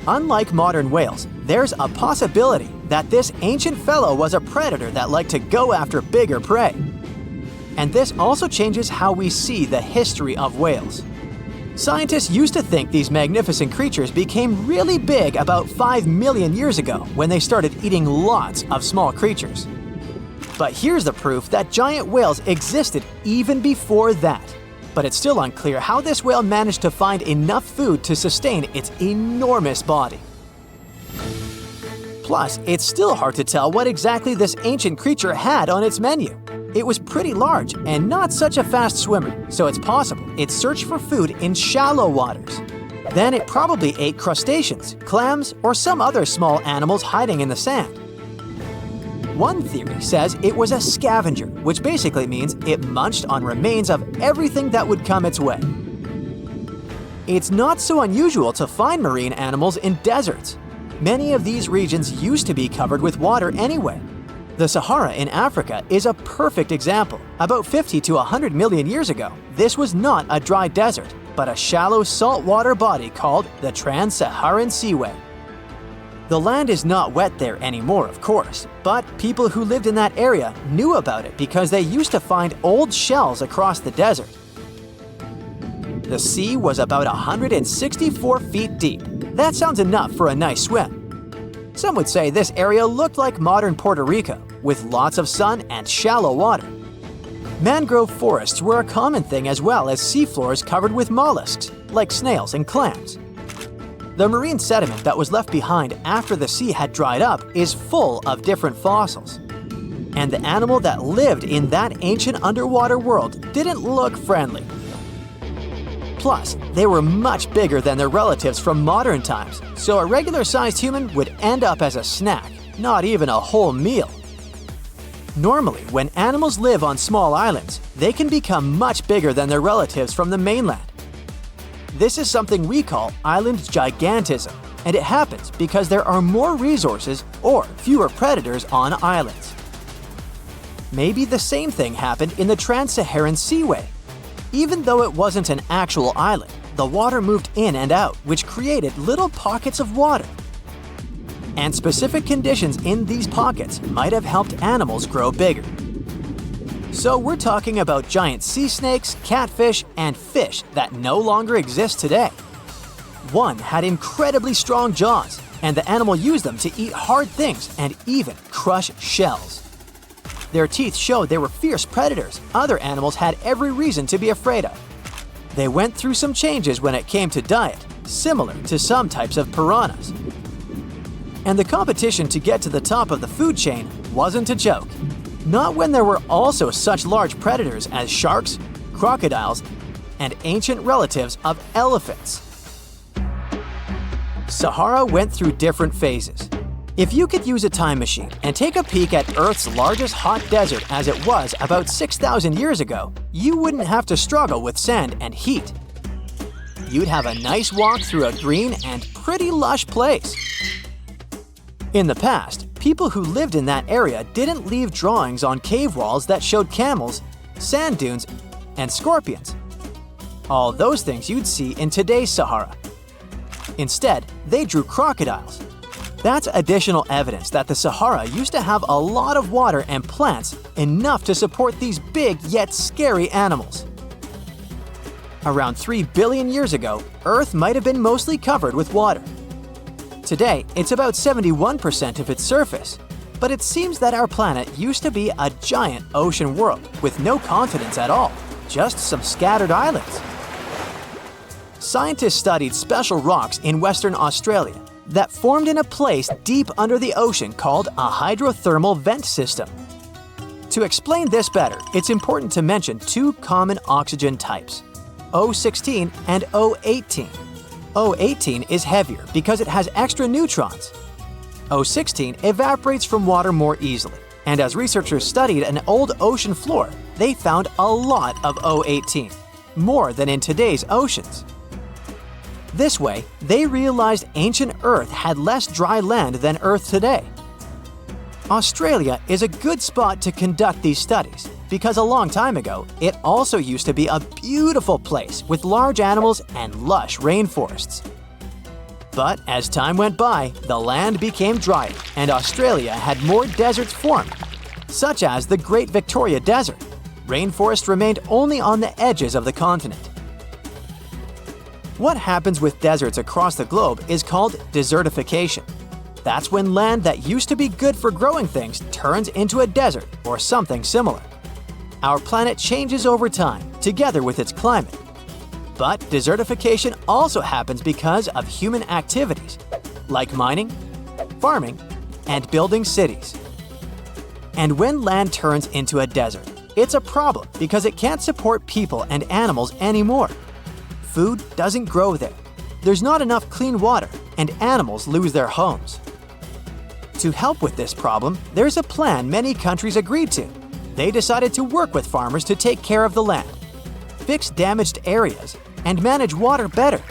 Unlike modern whales, there's a possibility that this ancient fellow was a predator that liked to go after bigger prey. And this also changes how we see the history of whales. Scientists used to think these magnificent creatures became really big about 5 million years ago when they started eating lots of small creatures. But here's the proof that giant whales existed even before that. But it's still unclear how this whale managed to find enough food to sustain its enormous body. Plus, it's still hard to tell what exactly this ancient creature had on its menu. It was pretty large and not such a fast swimmer, so it's possible it searched for food in shallow waters. Then it probably ate crustaceans, clams, or some other small animals hiding in the sand. One theory says it was a scavenger, which basically means it munched on remains of everything that would come its way. It's not so unusual to find marine animals in deserts. Many of these regions used to be covered with water anyway. The Sahara in Africa is a perfect example. About 50 to 100 million years ago, this was not a dry desert, but a shallow saltwater body called the Trans-Saharan Seaway. The land is not wet there anymore, of course, but people who lived in that area knew about it because they used to find old shells across the desert. The sea was about 164 feet deep. That sounds enough for a nice swim. Some would say this area looked like modern Puerto Rico, with lots of sun and shallow water. Mangrove forests were a common thing as well as seafloors covered with mollusks, like snails and clams. The marine sediment that was left behind after the sea had dried up is full of different fossils. And the animal that lived in that ancient underwater world didn't look friendly. Plus, they were much bigger than their relatives from modern times, so a regular-sized human would end up as a snack, not even a whole meal. Normally, when animals live on small islands, they can become much bigger than their relatives from the mainland. This is something we call island gigantism, and it happens because there are more resources or fewer predators on islands. Maybe the same thing happened in the Trans-Saharan Seaway. Even though it wasn't an actual island, the water moved in and out, which created little pockets of water. And specific conditions in these pockets might have helped animals grow bigger. So we're talking about giant sea snakes, catfish, and fish that no longer exist today. One had incredibly strong jaws, and the animal used them to eat hard things and even crush shells. Their teeth showed they were fierce predators other animals had every reason to be afraid of. They went through some changes when it came to diet, similar to some types of piranhas. And the competition to get to the top of the food chain wasn't a joke. Not when there were also such large predators as sharks, crocodiles, and ancient relatives of elephants. Sahara went through different phases. If you could use a time machine and take a peek at Earth's largest hot desert as it was about 6,000 years ago, you wouldn't have to struggle with sand and heat. You'd have a nice walk through a green and pretty lush place. In the past, people who lived in that area didn't leave drawings on cave walls that showed camels, sand dunes, and scorpions. All those things you'd see in today's Sahara. Instead, they drew crocodiles. That's additional evidence that the Sahara used to have a lot of water and plants enough to support these big yet scary animals. Around 3 billion years ago, Earth might have been mostly covered with water. Today, it's about 71% of its surface, but it seems that our planet used to be a giant ocean world with no continents at all, just some scattered islands. Scientists studied special rocks in Western Australia that formed in a place deep under the ocean called a hydrothermal vent system. To explain this better, it's important to mention two common oxygen types, O16 and O18. O18 is heavier because it has extra neutrons. O16 evaporates from water more easily, and as researchers studied an old ocean floor, they found a lot of O18, more than in today's oceans. This way, they realized ancient Earth had less dry land than Earth today. Australia is a good spot to conduct these studies because a long time ago, it also used to be a beautiful place with large animals and lush rainforests. But as time went by, the land became drier and Australia had more deserts form, such as the Great Victoria Desert. Rainforest remained only on the edges of the continent. What happens with deserts across the globe is called desertification. That's when land that used to be good for growing things turns into a desert or something similar. Our planet changes over time, together with its climate. But desertification also happens because of human activities, like mining, farming, and building cities. And when land turns into a desert, it's a problem because it can't support people and animals anymore. Food doesn't grow there. There's not enough clean water, and animals lose their homes. To help with this problem, there's a plan many countries agreed to. They decided to work with farmers to take care of the land, fix damaged areas, and manage water better.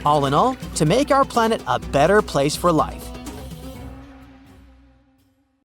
All in all, to make our planet a better place for life.